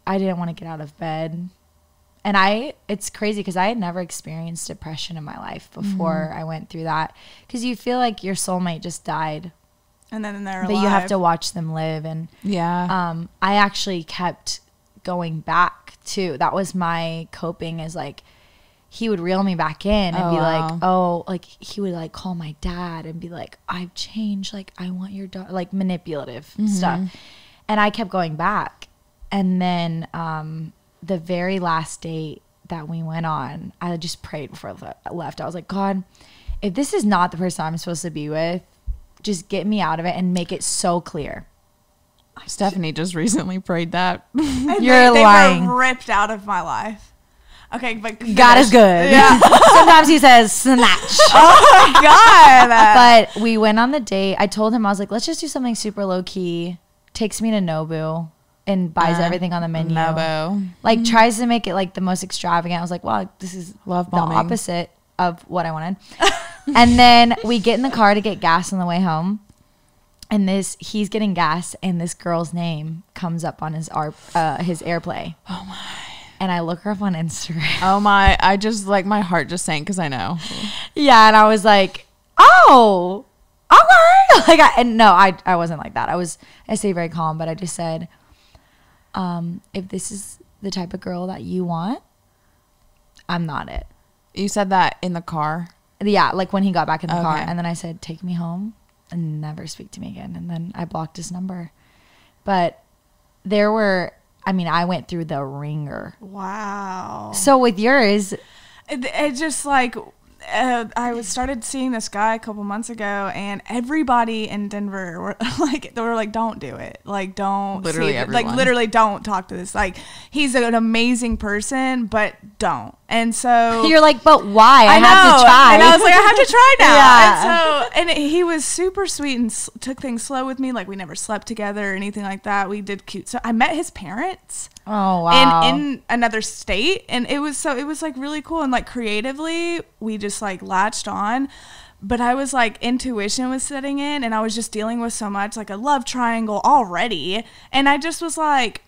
I didn't want to get out of bed. And it's crazy because I had never experienced depression in my life before I went through that. Because you feel like your soulmate just died. And then they're But alive. you have to watch them live. And Yeah. I actually kept going back too. That was my coping, is like he would reel me back in and Oh, be wow. like, oh, like he would like call my dad and be like, I've changed, like I want your daughter, like manipulative stuff. And I kept going back. And then the very last date that we went on, I just prayed before I left. I was like, God, if this is not the person I'm supposed to be with, just get me out of it and make it so clear. Stephanie just recently prayed that. And You're they lying. were ripped out of my life. Okay, but God is good. Yeah. Sometimes he says snatch. Oh my God. But we went on the date. I told him, I was like, let's just do something super low key. Takes me to Nobu and buys everything on the menu. Nobu. Like tries to make it like the most extravagant. I was like, wow, this is Love the bombing. opposite of what I wanted. And then we get in the car to get gas on the way home. And he's getting gas, and this girl's name comes up on his AirPlay. Oh my! And I look her up on Instagram. Oh my, I just like my heart just sank because I know. Yeah, and I was like, oh, okay. Like, I wasn't like that. I stayed very calm, but I just said, if this is the type of girl that you want, I'm not it. You said that in the car. Yeah, like when he got back in the car, Okay. and then I said, take me home and never speak to me again. And then I blocked his number. But I went through the ringer. Wow. So with yours, It just like I started seeing this guy a couple months ago, and everybody in Denver were like, don't do it. Like, don't. Literally see it. everyone. Like, literally don't talk to this. Like, he's an amazing person, but don't. And so you're like, but why? I have to try. And I was like, I have to try now. Yeah. And he was super sweet and took things slow with me. Like, we never slept together or anything like that. We did cute. So I met his parents. Oh wow. In another state, and it was like really cool, and like creatively we just like latched on. But I was like, intuition was setting in, and I was just dealing with so much, like a love triangle already, and I just was like,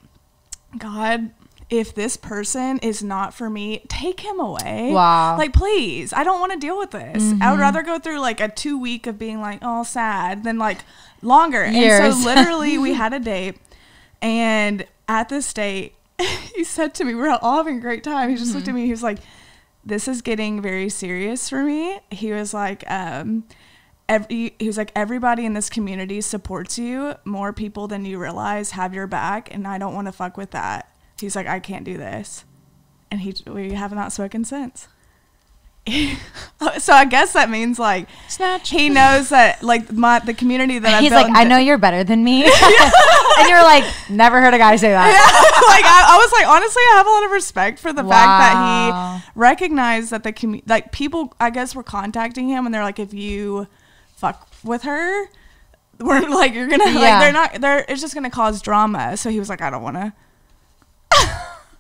God, if this person is not for me, take him away. Wow. Like, please, I don't want to deal with this. I would rather go through like a 2 week of being like, oh, sad, than like longer. Years. And so literally we had a date, and at this date, he said to me, we're all having a great time. He just looked at me. He was like, this is getting very serious for me. He was like, he was like, everybody in this community supports you. More people than you realize have your back, and I don't want to fuck with that. He's like, I can't do this. And we have not spoken since. So I guess that means like Snatch. he knows that like the community that I've He's built. like, I know you're better than me. And you're like, never heard a guy say that. Like I was like, honestly, I have a lot of respect for the fact that Wow. he recognized that like people, I guess, were contacting him, and they're like, if you fuck with her, we're like, you're gonna Yeah. like it's just gonna cause drama. So he was like, I don't want to.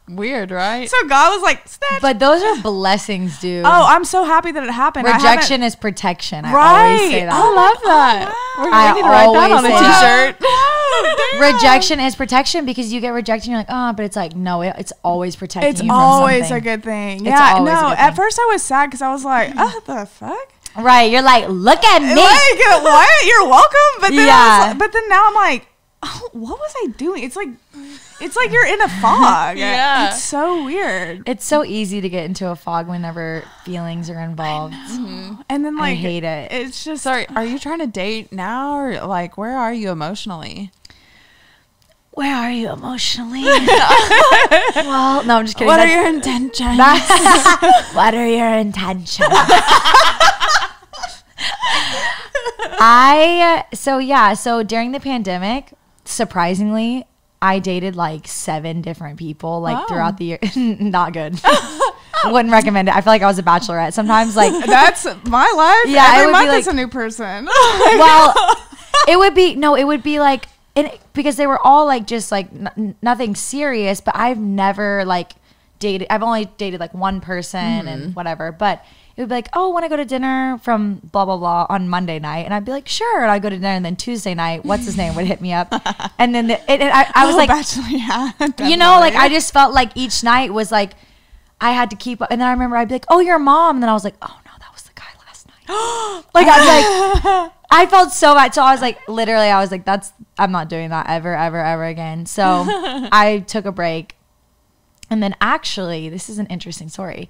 Weird, right? So God was like, snatch. But those are blessings, dude. Oh, I'm so happy that it happened. I haven't- Rejection is protection. I Right. always say that. I love that. wow. We're I gonna need to write that always on a say that. t-shirt. rejection is protection, because you get rejected and you're like, oh, but it's like, no, it's always protecting It's you from always something. a good thing. It's Yeah, always a no. good At thing. first, I was sad because I was like, oh, the fuck. Right, you're like, look at me. Like, what? You're welcome. But then, Yeah. but then now I'm like, oh, what was I doing? It's like you're in a fog. Yeah. It's so weird. It's so easy to get into a fog whenever feelings are involved. And then like I hate it. It's just So are you trying to date now, or like where are you emotionally? Where are you emotionally? Well, no, I'm just kidding. What are your intentions? What are your intentions? So during the pandemic, surprisingly, I dated like 7 different people like Wow. throughout the year. Not good. Wouldn't recommend it. I feel like I was a bachelorette. Sometimes like that's my life. Yeah, it Every would be month like- it's a new person. well, it would be like, because they were all like just like nothing serious, but I've never like dated. I've only dated like one person and whatever, but it would be like, oh, want to go to dinner from blah blah blah on Monday night, and I'd be like, sure, and I'd go to dinner, and then Tuesday night, what's his name would hit me up, and then I was like, bachelor, yeah, you know, like I just felt like each night was like I had to keep up, and then I remember I'd be like, oh, your mom, and then I was like, oh no, that was the guy last night. Like I was like, I felt so bad, so I was like, literally, I was like, I'm not doing that ever again. So I took a break. And then actually, this is an interesting story.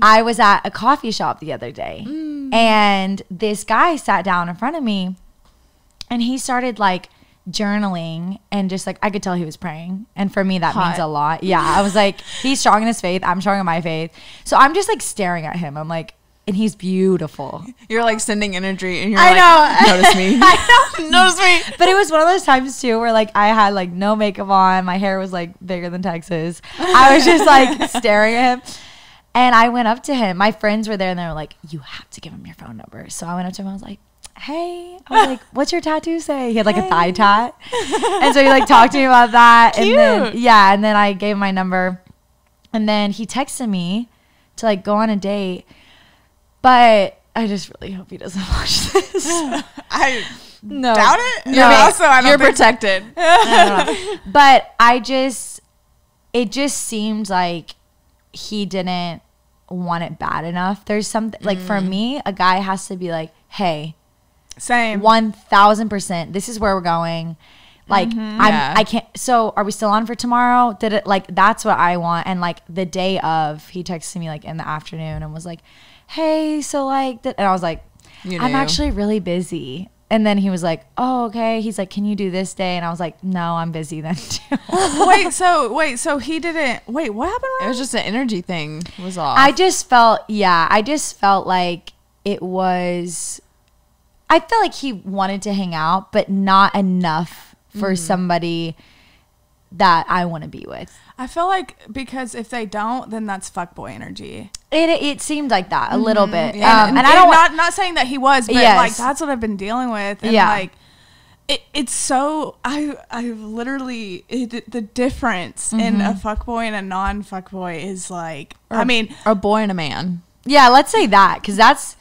I was at a coffee shop the other day, and this guy sat down in front of me, and he started like journaling, and just like I could tell he was praying. And for me, that means a lot. Yeah, I was like, he's strong in his faith. I'm strong in my faith. So I'm just like staring at him. I'm like, and he's beautiful. You're like sending energy, and you're I like, know. notice me. I know. Notice me. But it was one of those times too where like I had like no makeup on, my hair was like bigger than Texas. I was just like staring at him, and I went up to him. My friends were there, and they were like, "You have to give him your phone number." So I went up to him. I was like, "Hey," I was like, "What's your tattoo say?" He had like a thigh tat, and so he like talked to me about that. Cute. And then and then I gave him my number, and then he texted me to like go on a date. But I just really hope he doesn't watch this. I No. doubt it. No. You're also I don't You're think- protected. I don't know. But it just seemed like he didn't want it bad enough. There's something like for me, a guy has to be like, hey, Same. 1000%, this is where we're going. Like Yeah. I can't. So are we still on for tomorrow? Did it like that's what I want? And like the day of, he texted me like in the afternoon and was like, hey, so like, and I was like, You I'm knew. actually really busy. And then he was like, oh, okay. He's like, can you do this day? And I was like, no, I'm busy then too. wait, so he didn't. Wait, what happened? It was just an energy thing. Was off. I just felt like it was, I feel like he wanted to hang out, but not enough for somebody that I want to be with. I feel like because if they don't, then that's fuckboy energy. It seemed like that a little bit. Yeah. And I don't not saying that he was, but Yes. like that's what I've been dealing with. And Yeah. like it's so I've literally the difference in a fuckboy and a non fuckboy is like I mean a boy and a man. yeah, let's say that because that's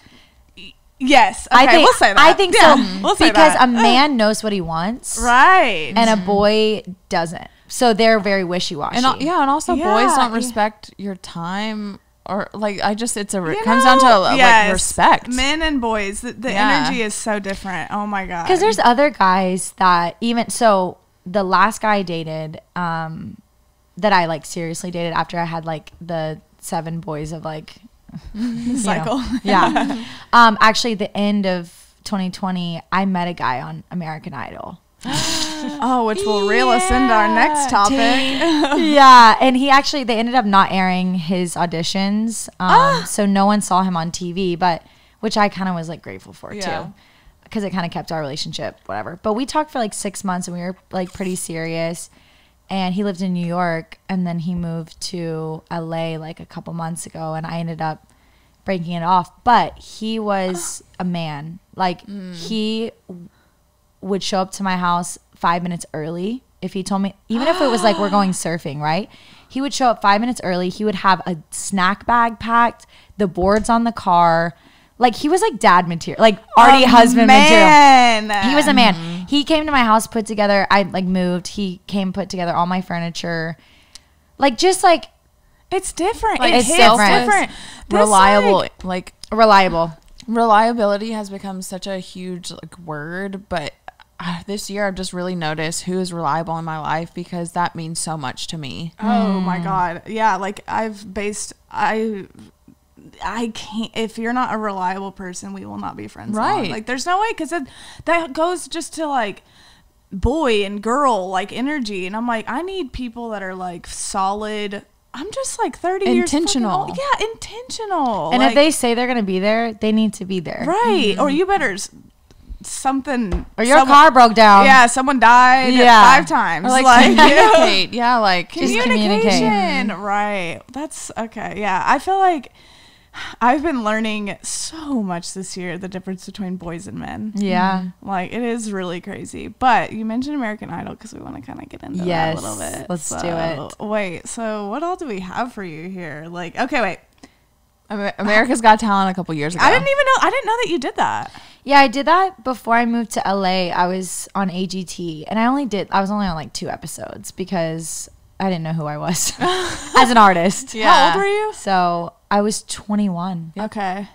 yes, okay, I think we'll say that. I think Yeah, so we'll say because that. a man knows what he wants right. and a boy doesn't. So they're very wishy-washy. And and also Yeah, boys don't yeah. respect your time or like it You comes down to know, like yes, respect. Men and boys, the Yeah. energy is so different. Oh my god. Because there's other guys that even so the last guy I dated that I like seriously dated after I had like the 7 boys of like cycle. yeah. Actually, the end of 2020, I met a guy on American Idol. Oh, which will reel us into our next topic. Yeah, and they ended up not airing his auditions, so no one saw him on TV. But which I kind of was like grateful for Yeah. too, because it kind of kept our relationship, whatever. But we talked for like 6 months, and we were like pretty serious. And he lived in New York, and then he moved to LA like a couple months ago, and I ended up breaking it off. But he was a man. Like he would show up to my house 5 minutes early if he told me, even if it was like we're going surfing, right? He would show up 5 minutes early. He would have a snack bag packed, the boards on the car. Like he was like dad material, like already husband material. He was a man. He came to my house, put together, I like moved. He came, put together all my furniture. Like, just like, It's different. Like, It's selfless, different. This, Reliable, like reliable. reliability has become such a huge like word, but this year I've just really noticed who is reliable in my life because that means so much to me. Oh my God. Yeah. Like I can't, if you're not a reliable person, we will not be friends. Right. Long. Like there's no way. Cause that goes just to like boy and girl, like energy. And I'm like, I need people that are like solid. I'm just like 30 years Intentional. fucking old. Yeah. Intentional. And like, if they say they're going to be there, they need to be there. right. Or you better something. Or your car broke down. Yeah. Someone died Yeah. 5 times. Or like, like communicate. Yeah, like Just communication. Right. That's okay. Yeah. I feel like I've been learning so much this year, the difference between boys and men. Yeah. Like, it is really crazy. But you mentioned American Idol because we want to kind of get into that a little bit. Let's do it. Wait, so what all do we have for you here? Like, okay, wait. America's Got Talent a couple years ago. I didn't know that you did that. Yeah, I did that before I moved to LA. I was on AGT, and I was only on like 2 episodes because I didn't know who I was as an artist. Yeah. How old were you? So I was 21. Okay.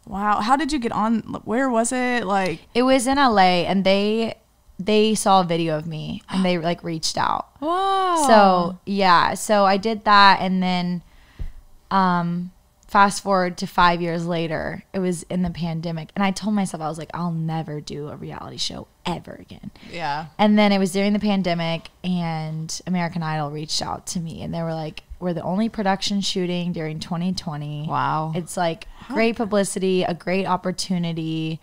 Wow. How did you get on? Where was it? Like, It was in LA, and they saw a video of me, and they like reached out. Wow. So yeah, so I did that, and then fast forward to 5 years later, it was in the pandemic, and I told myself, I was like, I'll never do a reality show ever again. Yeah. And then it was during the pandemic, and American Idol reached out to me, and they were like, we're the only production shooting during 2020. Wow. It's like great publicity, a great opportunity,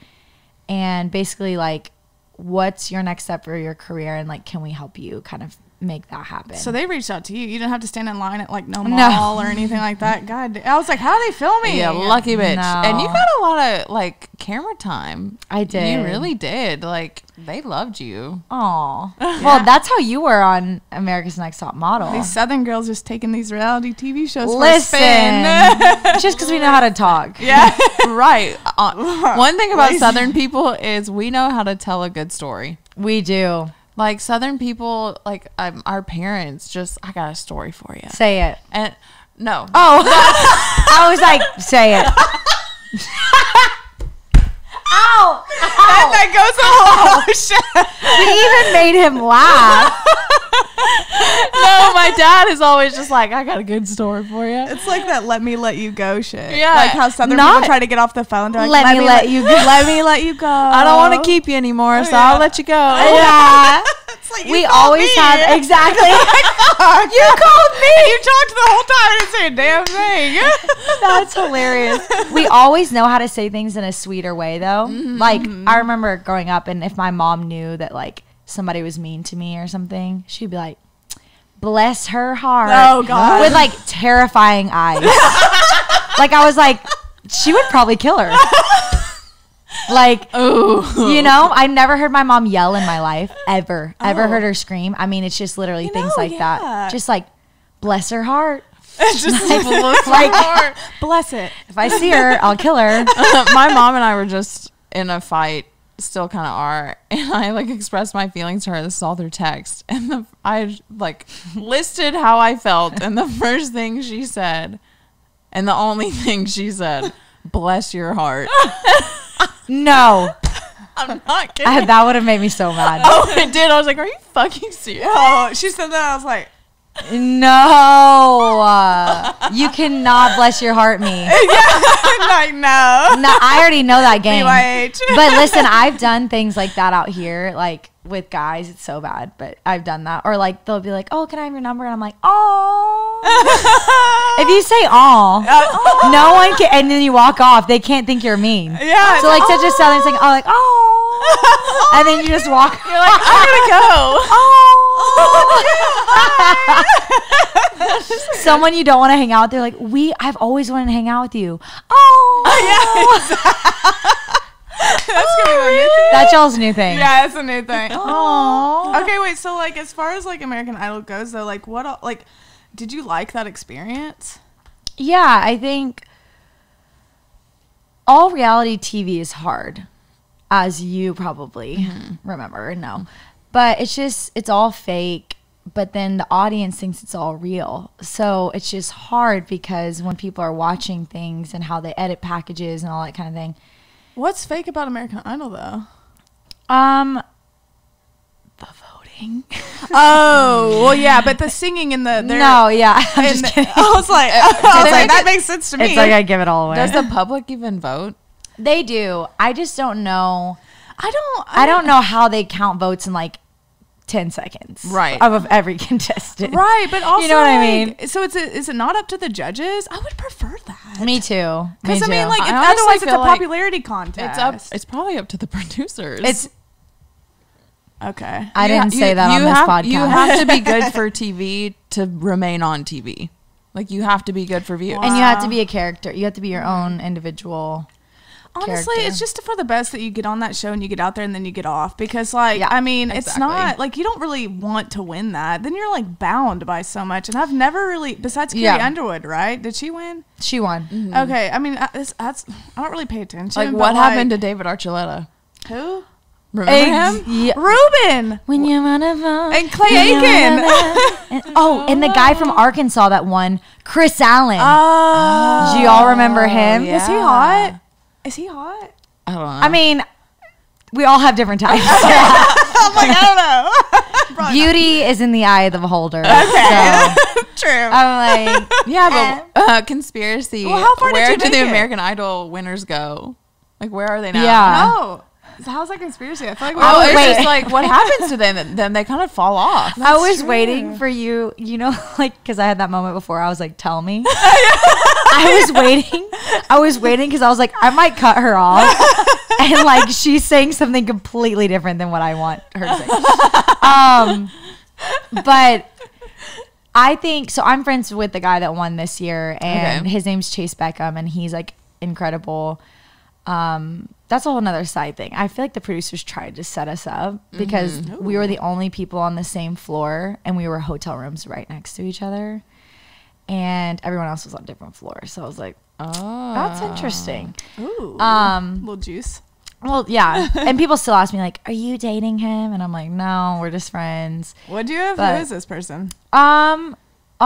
and basically like, what's your next step for your career, and like, can we help you kind of make that happen? so they reached out to you. You didn't have to stand in line at like no mall or anything like that. God, I was like, how are they filming? Yeah, lucky bitch. No. And you got a lot of like camera time. I did. You really did. Like they loved you. Aw. Well, that's how you were on America's Next Top Model. These Southern girls just taking these reality TV shows for a Listen, spin. just because we know how to talk. Yeah. Right. One thing about Southern people is we know how to tell a good story. We do. Like Southern people, like our parents, just I got a story for you. Say it. And no, Oh, I was like, say it. Ow! Ow! That goes a whole We even made him laugh. no, my dad is always just like, I got a good story for you. It's like that let me let you go shit. Yeah. Like how Southern Not- people try to get off the phone. They're like, Let me let you go. Let me let you go. I don't want to keep you anymore, so I'll let you go. Yeah. It's like, We you called always me. have exactly. You called me. You talked the whole time and didn't say a damn thing. That's hilarious. We always know how to say things in a sweeter way, though. Like, I remember growing up, and if my mom knew that, like, somebody was mean to me or something, she'd be like, bless her heart. Oh, God. With, like, terrifying eyes. Like, I was like, she would probably kill her. Like, Ooh. you know, I never heard my mom yell in my life, ever. Ever heard her scream. I mean, it's just literally things like yeah. that. Just like, bless her heart. Just Like, bless it. if I see her, I'll kill her. My mom and I were just in a fight, still kind of are, and I like expressed my feelings to her. This is all through text, and I like listed how I felt, and the first thing she said, and the only thing she said, bless your heart. No. I'm not kidding. That would have made me so mad. Oh, it did. I was like, are you fucking serious? Oh, she said that. I was like, No. You cannot bless your heart me. like no. No, I already know that game. BYH. But listen, I've done things like that out here, like with guys. It's so bad, but I've done that. Or like they'll be like, "Oh, can I have your number?" And I'm like, "Oh." If you say "oh," no one can, and then you walk off. They can't think you're mean. Yeah. So like such a southern thing, oh, like "oh," and then you just walk. You're like, I'm gonna go. Someone you don't want to hang out with, they're like, I've always wanted to hang out with you. Oh, That's gonna be the new thing. that's y'all's new thing. Yeah, it's a new thing. Oh. Okay, wait. So, like, as far as like American Idol goes, though, like, did you like that experience? Yeah, I think all reality TV is hard. as you probably remember and know. But it's all fake. But then the audience thinks it's all real. So it's just hard because when people are watching things and how they edit packages and all that kind of thing. What's fake about American Idol though? The voting. Oh, well, yeah, but the singing and the No, yeah. I'm just kidding. I was like, that makes sense to me. It's like I give it all away. Does the public even vote? They do. I just don't know. I don't know how they count votes in like 10 seconds. Right. Of every contestant. Right, but also, you know what I mean? So is it not up to the judges? I would prefer that. Me too. Because I mean, like, I honestly otherwise it's a feel like popularity contest. It's probably up to the producers. It's okay. I didn't say that on this podcast. You have to be good for TV to remain on TV. Like, you have to be good for views. And you have to be a character. You have to be your own individual Honestly, character. it's just for the best that you get on that show and you get out there and then you get off. Because, like, Yeah, I mean, it's exactly. not, like, you don't really want to win that. Then you're, like, bound by so much. And I've never really, besides Carrie Yeah. Underwood, right? Did she win? She won. Okay. I mean, that's I don't really pay attention. Like, but, what happened to David Archuleta? Who? Remember him? Yeah. Ruben! When you wanna vote. And Clay Aiken! And the guy from Arkansas that won, Chris Allen. Oh. Do y'all remember him? yeah. Is he hot? Is he hot? I don't know. I mean, we all have different types. I'm like, I don't know. Beauty is in the eye of the beholder. Okay. So, True. I'm like, yeah, but conspiracy. Well, how far did where you do make the it? American Idol winners go? Like, where are they now? Yeah. No. How's that conspiracy? I feel like we Oh, wait. it's just like, what happens to them? Then they kind of fall off. I was true. waiting for you, like, because I had that moment before. I was like, tell me. I was waiting because I was like, I might cut her off. And, like, she's saying something completely different than what I want her to say. But I think, so I'm friends with the guy that won this year, and Okay. his name's Chase Beckham, and he's, like, incredible. That's a whole nother side thing. I feel like the producers tried to set us up because we were the only people on the same floor, and we were hotel rooms right next to each other, and everyone else was on different floors. So I was like, Oh, that's interesting. Ooh. Little juice. Well, yeah. And people still ask me, like, are you dating him? And I'm like, no, we're just friends. What do you have? But- Who is this person? I'll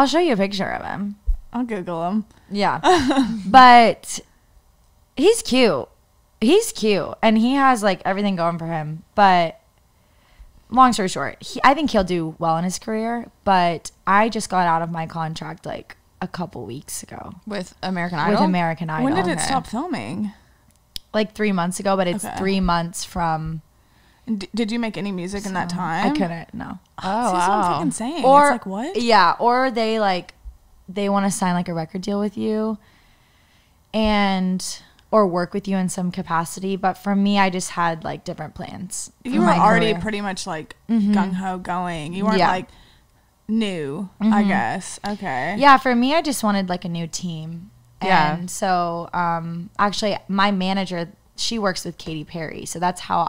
show you a picture of him. I'll Google him. Yeah. But he's cute. He's cute. And he has, like, everything going for him. But long story short, I think he'll do well in his career. But I just got out of my contract, like, a couple weeks ago. with American Idol. With American Idol. When did it Okay. stop filming? Like 3 months ago, but it's Okay. 3 months from... And did you make any music in that time? I couldn't, no. Oh, See, that's what I'm wow. fucking saying. Or it's like, what? Yeah, or they want to sign like a record deal with you, or work with you in some capacity. But for me, I just had like different plans. You for were my already career. pretty much like gung ho going. You weren't Yeah. like new, I guess. Okay. Yeah, for me, I just wanted like a new team. Yeah. And so, actually, my manager, she works with Katy Perry, so that's how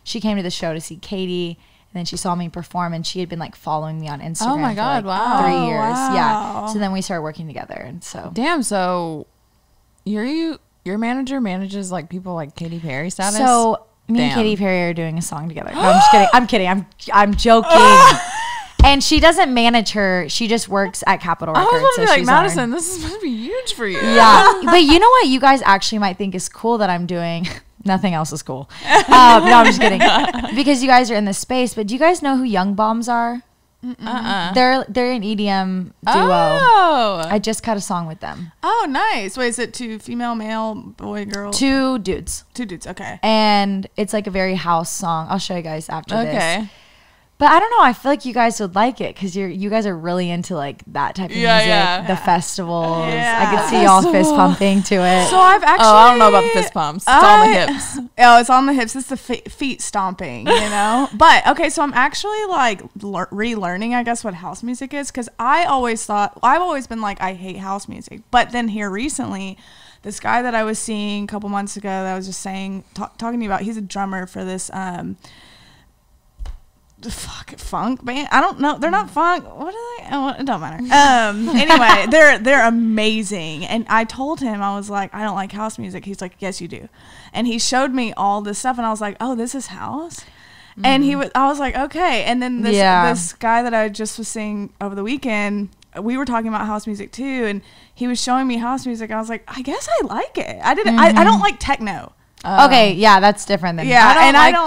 she came to the show to see Katy. And then she saw me perform, and she had been like following me on Instagram. Oh my God, for, like, wow. 3 Oh, years. wow. Yeah. So then we started working together, and so Damn. So, your manager manages like people like Katy Perry status. So me and Damn. Katy Perry are doing a song together. No, I'm just kidding. I'm kidding. I'm joking. And she doesn't manage her. She just works at Capitol I Records. was going to be like, she's on- Madison, this is going to be huge for you. Yeah. But you know what you guys actually might think is cool that I'm doing? Nothing else is cool. No, I'm just kidding. Because you guys are in this space. But do you guys know who Young Bombs are? They're an EDM duo. Oh. I just cut a song with them. Oh, nice. Wait, is it two female, male, boy, girl? Two dudes. Two dudes. Okay. And it's like a very house song. I'll show you guys after this. Okay. But I don't know. I feel like you guys would like it because you guys are really into like that type of Yeah, music, yeah. the festivals. Yeah. I could see y'all fist pumping to it. So I've actually. Oh, I don't know about the fist pumps. It's on the hips. Oh, it's on the hips. It's the feet stomping, you know? But, okay, so I'm actually, like, relearning, I guess, what house music is. Because I've always been like, I hate house music. But then here recently, this guy that I was seeing a couple months ago that I was just saying, talking to you about, he's a drummer for this, funk band. I don't know. They're not funk. What are they? it don't matter. Anyway, they're amazing. And I told him, I was like, I don't like house music. He's like, yes, you do. And he showed me all this stuff, and I was like, oh, this is house. And I was like, okay. And then this guy that I just was seeing over the weekend, we were talking about house music too, and he was showing me house music. I was like, I guess I like it. I don't like techno. Okay, yeah, that's different than I don't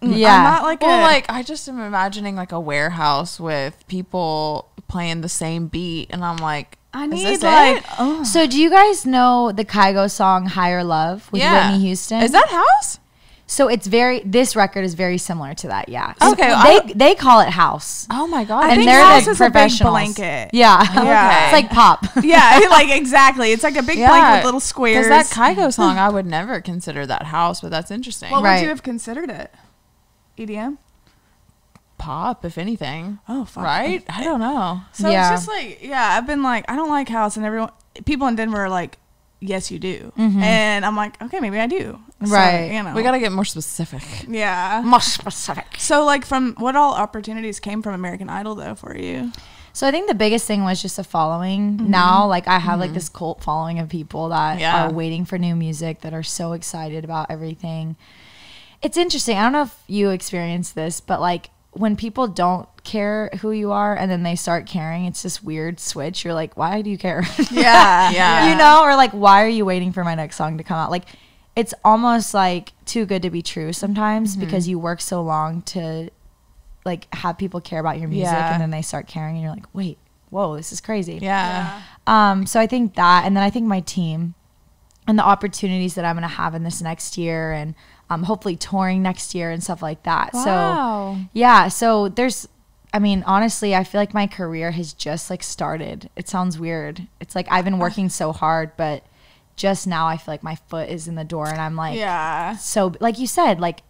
yeah. I'm not like I just am imagining like a warehouse with people playing the same beat, and I'm like, I need is this like it? So do you guys know the Kygo song Higher Love with Whitney Houston? Is that house? So this record is very similar to that, yeah. Okay. They call it house. Oh my God. I And think they're house the is a big professionals. blanket. Yeah. Okay. It's like pop. Yeah, like exactly. It's like a big blanket with little squares. Because that Kygo song, I would never consider that house, but that's interesting. What would Right. you have considered it? EDM? Pop, if anything. Oh, fuck. Right? I don't know. So Yeah. it's just like, I've been like, I don't like house, and people in Denver are like, yes, you do. And I'm like, okay, maybe I do. So, Right. you know. We got to get more specific. Yeah. More specific. So like from what all opportunities came from American Idol though for you? So I think the biggest thing was just a following. Now, like I have like this cult following of people that are waiting for new music, that are so excited about everything. It's interesting. I don't know if you experienced this, but like when people don't care who you are and then they start caring, it's this weird switch. You're like, why do you care? Yeah. You know, or like, why are you waiting for my next song to come out? Like, it's almost like too good to be true sometimes because you work so long to like have people care about your music and then they start caring and you're like, wait, whoa, this is crazy. Yeah. So I think that, and then I think my team and the opportunities that I'm going to have in this next year, and hopefully touring next year and stuff like that. Wow. So yeah, so there's, I mean, honestly, I feel like my career has just like started. It sounds weird. It's like I've been working so hard, but just now I feel like my foot is in the door and I'm like, so like you said, like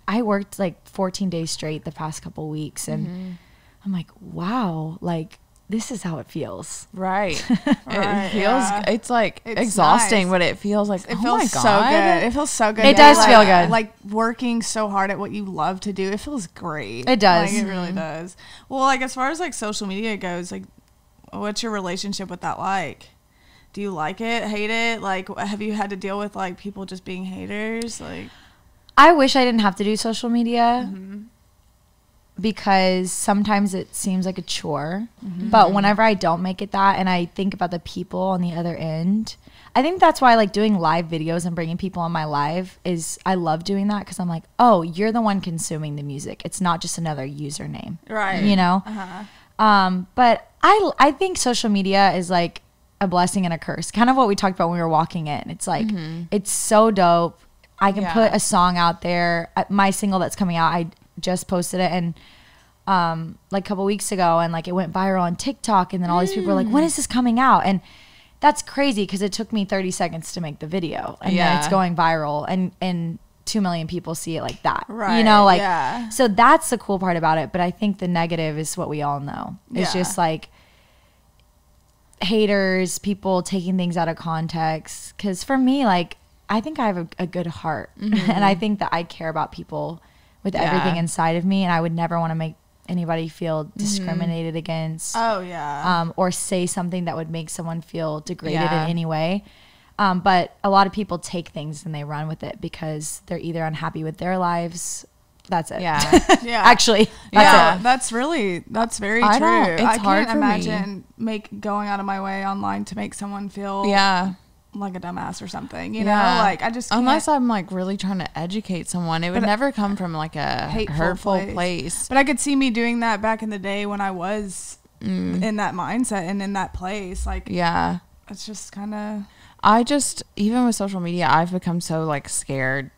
I worked like 14 days straight the past couple weeks and I'm like, wow, like this is how it feels. Right. It feels, it's like it's exhausting, nice. but it feels like, It oh feels my so God. good. It feels so good. It does feel good. Like working so hard at what you love to do. It feels great. It does. Like, it really does. Well, like as far as like social media goes, like what's your relationship with that like? Do you like it, hate it? Like have you had to deal with like people just being haters? Like I wish I didn't have to do social media because sometimes it seems like a chore. But whenever I don't make it that and I think about the people on the other end, I think that's why I like doing live videos and bringing people on my live is I love doing that because I'm like, oh, you're the one consuming the music. It's not just another username. right. You know? But I think social media is like a blessing and a curse. Kind of what we talked about when we were walking in. It's like, it's so dope. I can put a song out there. My single that's coming out, I just posted it and like a couple weeks ago, and like it went viral on TikTok, and then all these people were like, when is this coming out? And that's crazy because it took me 30 seconds to make the video, and then it's going viral, and 2 million people see it like that. Right. You know, like so that's the cool part about it. But I think the negative is what we all know. It's just like haters, people taking things out of context. Because for me, like I think I have a good heart, and I think that I care about people with everything inside of me, and I would never want to make anybody feel discriminated against. Oh yeah. Or say something that would make someone feel degraded in any way. But a lot of people take things and they run with it because they're either unhappy with their lives. That's it. Yeah. Actually, that's it. That's very true. I don't- it's I hard can't for me. imagine going out of my way online to make someone feel like a dumbass or something, you know? Like I just can't. Unless I'm like really trying to educate someone, it would never come from like a hurtful place. But I could see me doing that back in the day when I was in that mindset and in that place. Like it's just kind of. I just, even with social media, I've become so like scared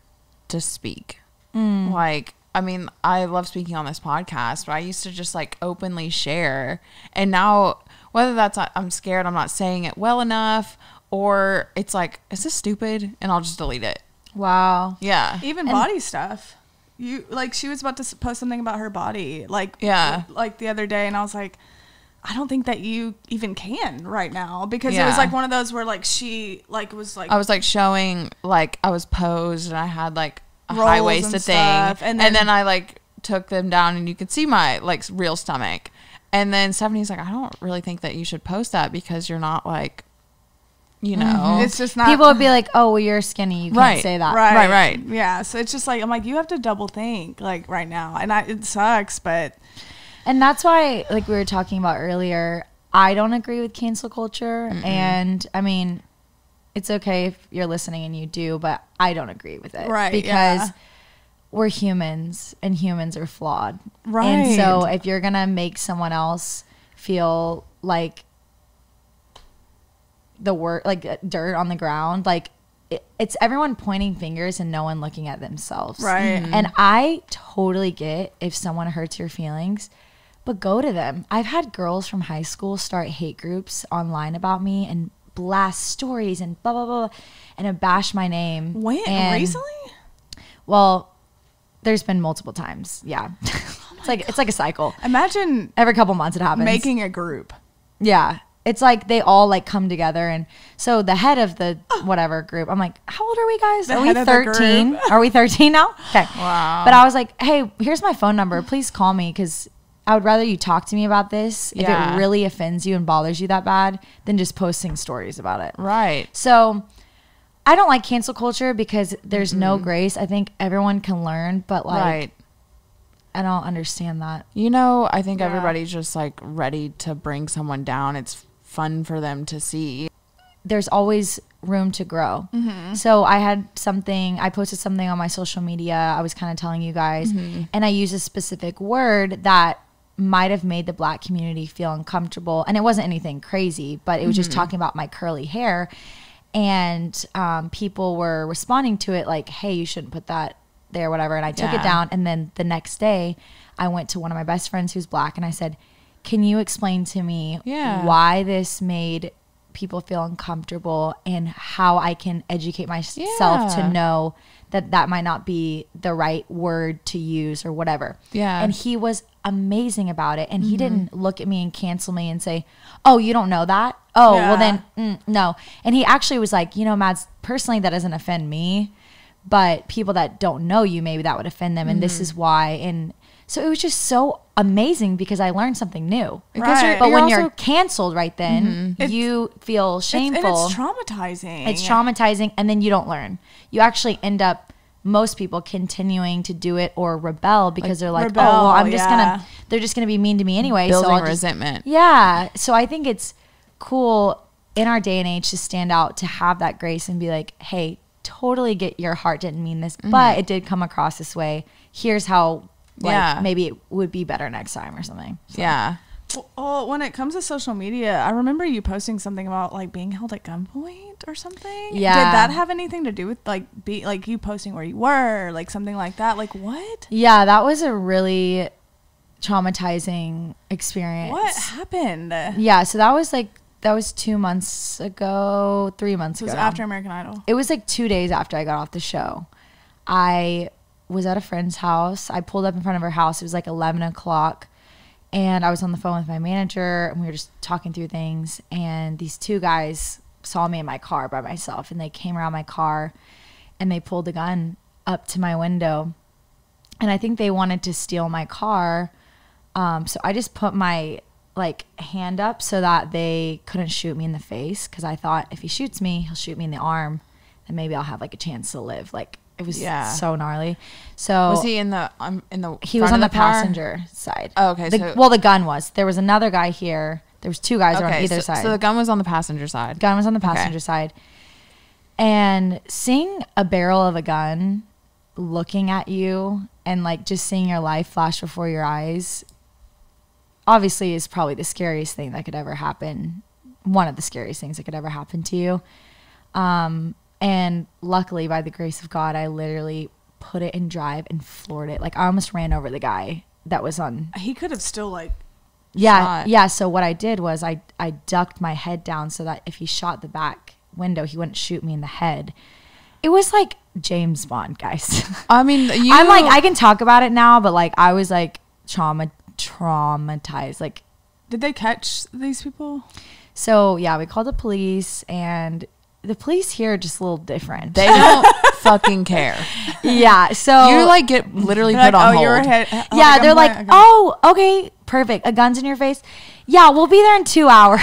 to speak. Like, I mean, I love speaking on this podcast, but I used to just like openly share. And now, whether that's I'm scared, I'm not saying it well enough, or it's like, is this stupid? And I'll just delete it. Wow. Yeah. Even body stuff. You like she was about to post something about her body, like like the other day, and I was like, I don't think that you even can right now because it was like one of those where like she like was like I was like showing like I was posed and I had like a rolls high-waisted and thing, stuff, and then I like took them down and you could see my like real stomach, And then Stephanie's like, I don't really think that you should post that because you're not like, you know. It's just not. People would be like, oh, well, you're skinny. You can't say that. Right. Yeah. So it's just like, I'm like, you have to double think like right now. And it sucks, but. And that's why, like we were talking about earlier, I don't agree with cancel culture. Mm-mm. And I mean, it's okay if you're listening and you do, but I don't agree with it. Right. Because we're humans and humans are flawed. Right. And so if you're going to make someone else feel like the word, like dirt on the ground, like it's everyone pointing fingers and no one looking at themselves. Right. Mm-hmm. And I totally get if someone hurts your feelings, but go to them. I've had girls from high school start hate groups online about me and blast stories and blah, blah, blah, and bash my name. When? Recently? Well, there's been multiple times. Yeah. It's like a cycle. Imagine every couple months it happens. Making a group. Yeah. It's like they all like come together. And so the head of the whatever group, I'm like, how old are we guys? Are we 13? Are we 13 now? Okay. Wow. But I was like, hey, here's my phone number. Please call me because I would rather you talk to me about this if it really offends you and bothers you that bad than just posting stories about it. Right. So I don't like cancel culture because there's no grace. I think everyone can learn, but like, I don't understand that. You know, I think everybody's just like ready to bring someone down. It's fun for them to see. There's always room to grow. Mm-hmm. So I posted something on my social media. I was kind of telling you guys, and I used a specific word that might have made the Black community feel uncomfortable. And it wasn't anything crazy, but it was just talking about my curly hair. And people were responding to it like, hey, you shouldn't put that there, whatever. And I took it down. And then the next day I went to one of my best friends who's Black and I said, can you explain to me why this made people feel uncomfortable and how I can educate myself to know that might not be the right word to use or whatever. Yeah. And he was amazing about it. And he didn't look at me and cancel me and say, oh, you don't know that? Oh, well then, no. And he actually was like, you know, Mads, personally, that doesn't offend me, but people that don't know you, maybe that would offend them. And this is why. And so it was just so amazing because I learned something new. But when you're canceled right then, you feel shameful. It's traumatizing. It's traumatizing. And then you don't learn. You actually end up, most people continuing to do it or rebel because they're like, oh, well, I'm just they're just going to be mean to me anyway. Building so resentment. So I think it's cool in our day and age to stand out, to have that grace and be like, hey, totally get your heart didn't mean this, but it did come across this way. Here's how, maybe it would be better next time or something. So. Yeah. Well, when it comes to social media, I remember you posting something about like being held at gunpoint or something. Yeah. Did that have anything to do with like you posting where you were, like something like that? Like what? Yeah, that was a really traumatizing experience. What happened? Yeah, so that was 2 months ago, 3 months ago. It was after American Idol. It was like 2 days after I got off the show. I was at a friend's house. I pulled up in front of her house. It was like 11 o'clock. And I was on the phone with my manager, and we were just talking through things. And these two guys saw me in my car by myself, and they came around my car, and they pulled a gun up to my window. And I think they wanted to steal my car. So I just put my hand up so that they couldn't shoot me in the face, because I thought if he shoots me, he'll shoot me in the arm, then maybe I'll have like a chance to live. Like it was so gnarly. So was he in the he was on the passenger side. Oh, okay. The gun was. There was another guy here. There was two guys on either side. So the gun was on the passenger side. Gun was on the passenger side. And seeing a barrel of a gun looking at you and like just seeing your life flash before your eyes obviously is probably the scariest thing that could ever happen. One of the scariest things that could ever happen to you. And luckily, by the grace of God, I literally put it in drive and floored it. Like I almost ran over the guy that was on. He could have still shot. Yeah. So what I did was I ducked my head down so that if he shot the back window, he wouldn't shoot me in the head. It was like James Bond, guys. I mean, I'm like, I can talk about it now, but like I was like traumatized. Like, did they catch these people? So yeah, we called the police, and the police here are just a little different. They don't fucking care. Yeah. So you like get literally put on hold. Yeah. They're like, oh, okay, perfect. A gun's in your face. Yeah, we'll be there in 2 hours.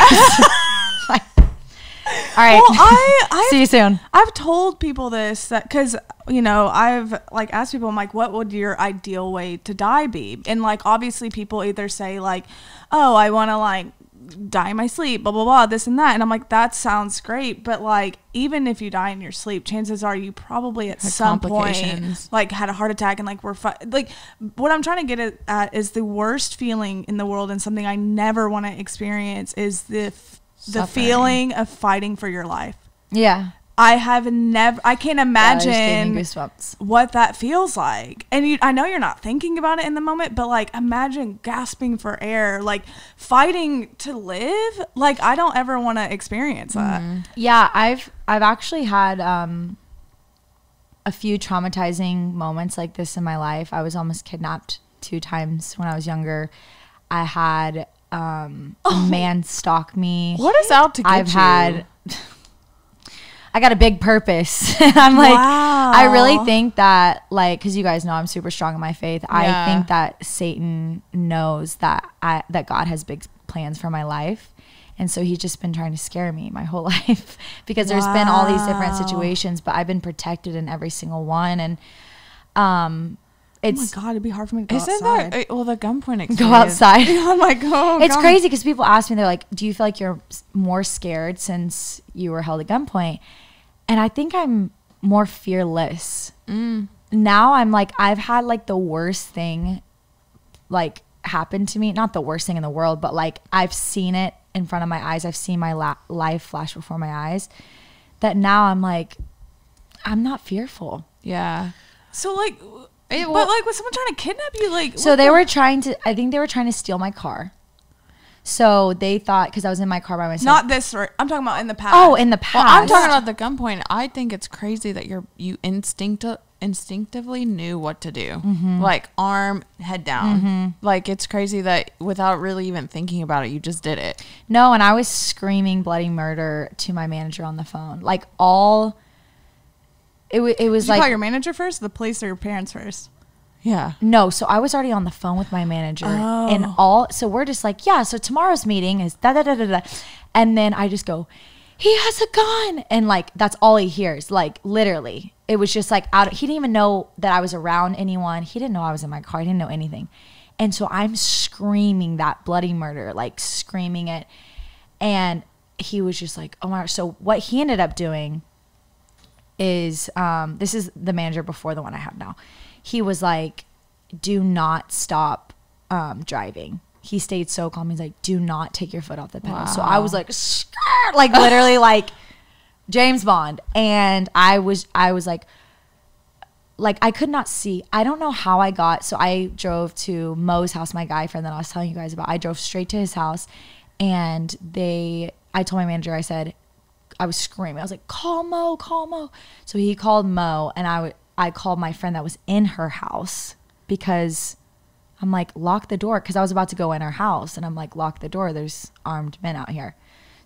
Like, all right. Well, I see you soon. I've told people this that because I've like asked people, I'm like, what would your ideal way to die be? And like obviously people either say like, oh, I want to like die in my sleep, blah blah blah, this and that, and I'm like, that sounds great, but like even if you die in your sleep, chances are you probably at some point like had a heart attack and like like what I'm trying to get at is the worst feeling in the world and something I never want to experience is the feeling of fighting for your life. Yeah. I can't imagine goosebumps. What that feels like. And I know you're not thinking about it in the moment, but like imagine gasping for air, like fighting to live. Like I don't ever want to experience that. Yeah, I've actually had a few traumatizing moments like this in my life. I was almost kidnapped 2 times when I was younger. I had a man stalk me. What is out to get I got a big purpose. I'm like, wow. I really think that, like, because you guys know I'm super strong in my faith. I think that Satan knows that God has big plans for my life. And so he's just been trying to scare me my whole life because there's been all these different situations, but I've been protected in every single one. And it's, oh my God, it'd be hard for me to go isn't outside. that, well, the gunpoint experience. go outside. I'm like, oh, It's God. crazy because people ask me, they're like, do you feel like you're more scared since you were held at gunpoint? And I think I'm more fearless. Now I'm like, I've had like the worst thing like happen to me. Not the worst thing in the world, but like I've seen it in front of my eyes. I've seen my life flash before my eyes. That now I'm like, I'm not fearful. Yeah. So like, but like was someone trying to kidnap you? Like, so they were trying to, I think they were trying to steal my car. So they thought, because I was in my car by myself. Not this, I'm talking about in the past. Oh, in the past. Well, I'm talking about the gunpoint. I think it's crazy that you instinctively knew what to do. Like arm, head down. Like it's crazy that without really even thinking about it, you just did it. No, and I was screaming bloody murder to my manager on the phone. Like it was Did you like. call your manager first, the police, or your parents first? Yeah. No, so I was already on the phone with my manager and so we're just like, yeah, so tomorrow's meeting is da da da da da. And then I just go, he has a gun. And like, that's all he hears. Like literally, it was just like he didn't even know that I was around anyone. He didn't know I was in my car. He didn't know anything. And so I'm screaming that bloody murder, like screaming it. And he was just like, oh my gosh. So what he ended up doing is, this is the manager before the one I have now. He was like, do not stop driving. He stayed so calm. He's like, do not take your foot off the pedal. Wow. So I was like, like literally like James Bond. And I was like I could not see. I don't know how I got. So I drove to Mo's house, my guy friend that I was telling you guys about. I drove straight to his house and I told my manager, I said, I was screaming. I was like, call Mo, call Mo. So he called Mo and I called my friend that was in her house because I'm like, lock the door. Because I was about to go in her house. And I'm like, lock the door. There's armed men out here.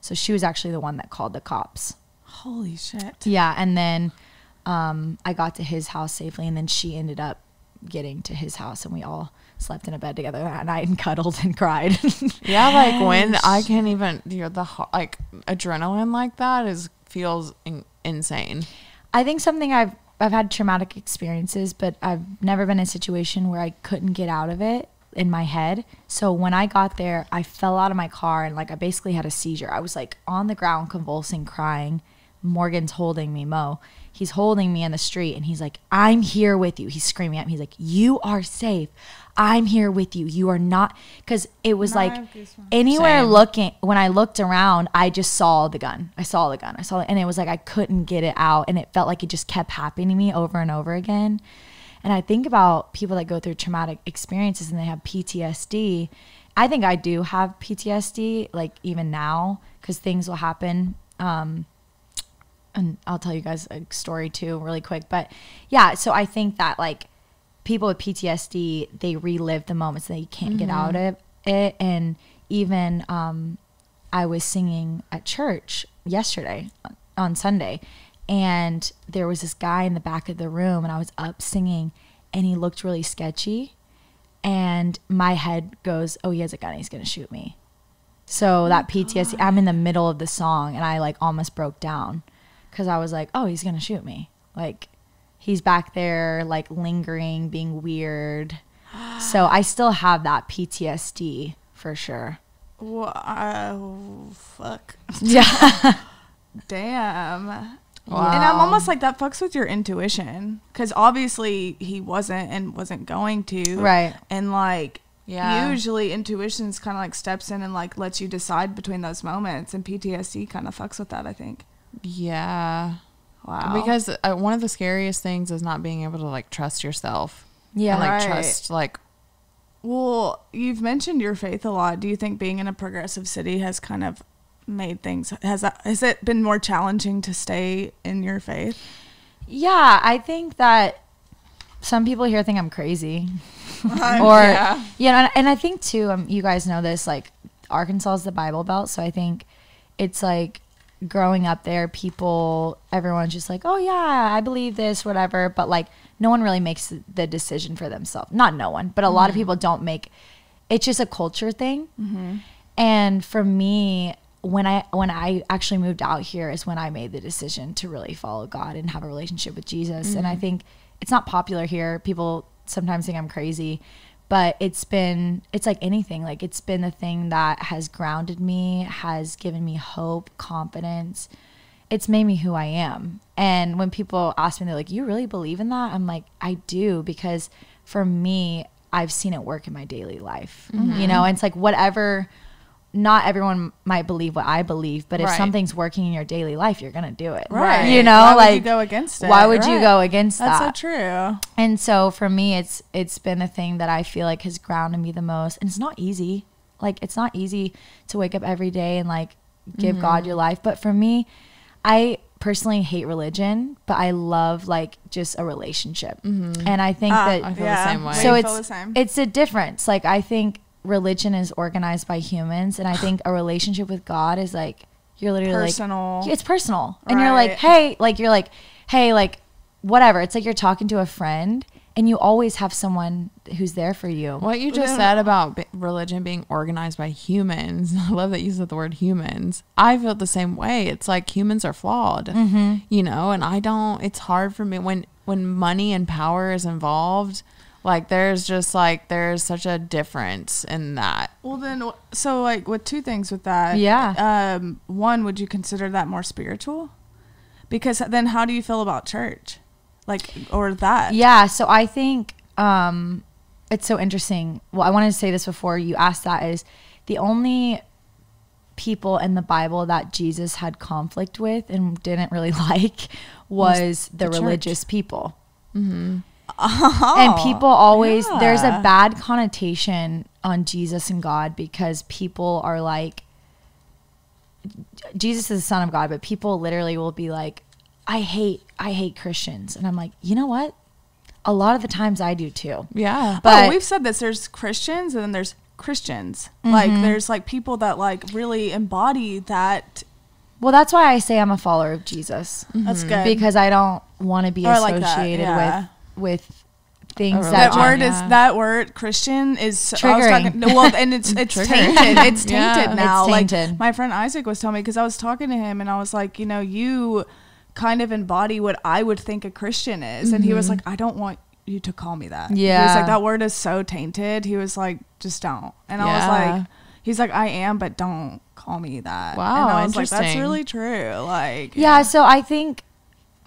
So she was actually the one that called the cops. Holy shit. Yeah. And then I got to his house safely. And then she ended up getting to his house. And we all slept in a bed together that night and cuddled and cried. Yeah. Like when I can't even, like adrenaline like that feels insane. I think something I've had traumatic experiences, but I've never been in a situation where I couldn't get out of it in my head. So when I got there, I fell out of my car and like I basically had a seizure. I was like on the ground convulsing, crying. Morgan's holding me, Mo. He's holding me in the street and he's like, I'm here with you. He's screaming at me. He's like, you are safe. I'm here with you. You are not, because it was like anywhere looking, when I looked around, I just saw the gun. I saw the gun. And it was like I couldn't get it out. And it felt like it just kept happening to me over and over again. And I think about people that go through traumatic experiences and they have PTSD. I think I do have PTSD, like even now, because things will happen. And I'll tell you guys a story too really quick. But yeah, so I think that like people with PTSD, they relive the moments that you can't get out of it. And even I was singing at church yesterday on Sunday, and there was this guy in the back of the room, and I was up singing, and he looked really sketchy. and my head goes, oh, he has a gun, he's gonna shoot me. So that PTSD, I'm in the middle of the song and I like almost broke down because I was like, oh, he's gonna shoot me. Like, he's back there like lingering, being weird. So I still have that PTSD for sure. Wow, fuck. Yeah. Damn. Wow. And I'm almost like, that fucks with your intuition, because obviously he wasn't going to. Right. And like, Yeah. usually intuition's kind of like steps in and like lets you decide between those moments, and PTSD kind of fucks with that, I think. Yeah. Wow. Because one of the scariest things is not being able to like trust yourself. Yeah. And, like Right. trust like. Well, you've mentioned your faith a lot. Do you think being in a progressive city has kind of made things, has it been more challenging to stay in your faith? Yeah, I think that some people here think I'm crazy. Or, Yeah. you know, and I think too, you guys know this, like Arkansas is the Bible Belt. So I think it's like growing up there, everyone's just like, oh yeah, I believe this, whatever. But like no one really makes the decision for themselves. Not no one, but a lot of people don't make, it's just a culture thing. And for me, when I actually moved out here is when I made the decision to really follow God and have a relationship with Jesus. And I think it's not popular here. People sometimes think I'm crazy, but it's like anything. Like, it's been the thing that has grounded me, has given me hope, confidence. It's made me who I am. And when people ask me, they're like, you really believe in that? I'm like, I do, because for me, I've seen it work in my daily life, you know? And it's like, whatever, not everyone might believe what I believe, but if Right. something's working in your daily life, you're going to do it. Right. You know, Why would like, you go against it? why would you Right. go against That's that? so true. And so for me, it's been the thing that I feel like has grounded me the most. And it's not easy. Like, it's not easy to wake up every day and like give God your life. But for me, I personally hate religion, but I love like just a relationship. And I think that I feel the same way. so I feel the same. it's a difference. Like, I think religion is organized by humans, and I think a relationship with God is like, you're literally Personal. like, it's personal. And you're like, Right. hey, like whatever. It's like you're talking to a friend, and you always have someone who's there for you. What you just said about religion being organized by humans, I love that you said the word humans. I feel the same way. It's like humans are flawed, you know, and it's hard for me when money and power is involved. Like, there's such a difference in that. Well, then, so like with two things with that. Yeah. One, would you consider that more spiritual? Because then how do you feel about church? Like, or that? Yeah. So I think it's so interesting. Well, I wanted to say this before you asked that, is the only people in the Bible that Jesus had conflict with and didn't really like was the church. religious people. Oh, And people always, yeah. there's a bad connotation on Jesus and God, because people are like, Jesus is the Son of God, but people literally will be like, I hate Christians. And I'm like, you know what? A lot of the times I do too. Yeah. But we've said this. There's Christians and then there's Christians. Like, there's like people that like really embody that. well, that's why I say I'm a follower of Jesus, That's good. because I don't want to be Or I like that, associated yeah. with things A that that religion. word Yeah. is that word Christian is Triggering. well, and it's Triggering. tainted. It's tainted Yeah. now. It's Like, tainted. my friend Isaac was telling me, because I was talking to him and I was like, you know, you kind of embody what I would think a Christian is, and he was like, I don't want you to call me that. He was Yeah. like, that word is so tainted. He was like, just don't. And I was Yeah. like, he's like, I am, but don't call me that. Wow, And I was like, that's interesting. really true. Like, Yeah, so I think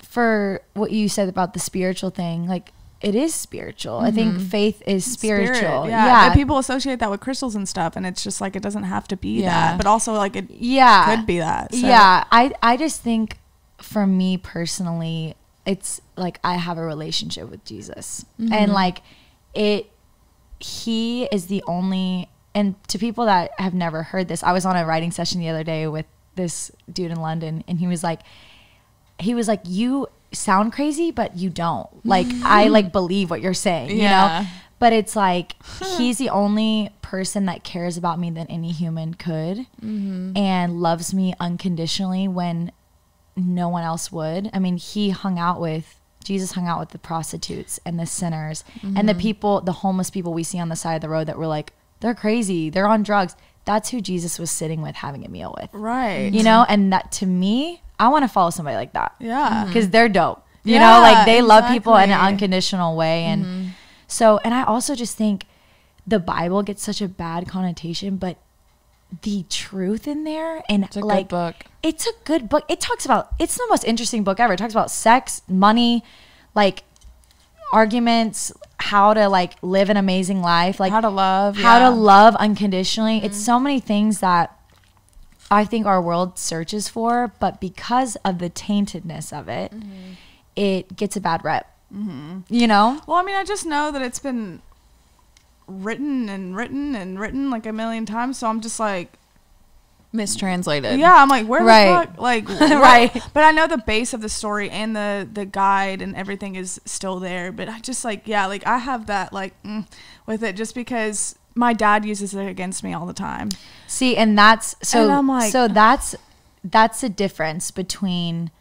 for what you said about the spiritual thing, like, it is spiritual. I think faith is spiritual. Spirit, Yeah. But people associate that with crystals and stuff, and it's just like, it doesn't have to be Yeah. that, but also like it Yeah. could be that. So. Yeah. I just think for me personally, it's like I have a relationship with Jesus. And like he is the only, and to people that have never heard this, I was on a writing session the other day with this dude in London, and he was like, you sound crazy, but you don't. Like, I like believe what you're saying, you Yeah. know? But it's like, he's the only person that cares about me than any human could, and loves me unconditionally when no one else would. I mean, he hung out with Jesus hung out with the prostitutes and the sinners and the people, the homeless people we see on the side of the road that were like, they're crazy, they're on drugs. That's who Jesus was sitting with, having a meal with. Right. You know, and that, to me, I want to follow somebody like that. Yeah. Because they're dope. You Yeah, know, like they love people in an exactly. unconditional way. And so, and I also just think the Bible gets such a bad connotation, but the truth in there, and It's a like, good book. it's a good book. It talks about, it's the most interesting book ever. It talks about sex, money, like arguments, how to like live an amazing life, like How to love. how yeah. to love unconditionally. It's so many things that I think our world searches for, but because of the taintedness of it, it gets a bad rep. You know? Well, I mean, I just know that it's been written and written and written like a million times. So I'm just like, Mistranslated. yeah, I'm like, where the Right. fuck? Like, Right. But I know the base of the story and the guide and everything is still there. But I just like, yeah, like I have that like with it just because my dad uses it against me all the time. See, and that's so. And I'm like- so that's the difference between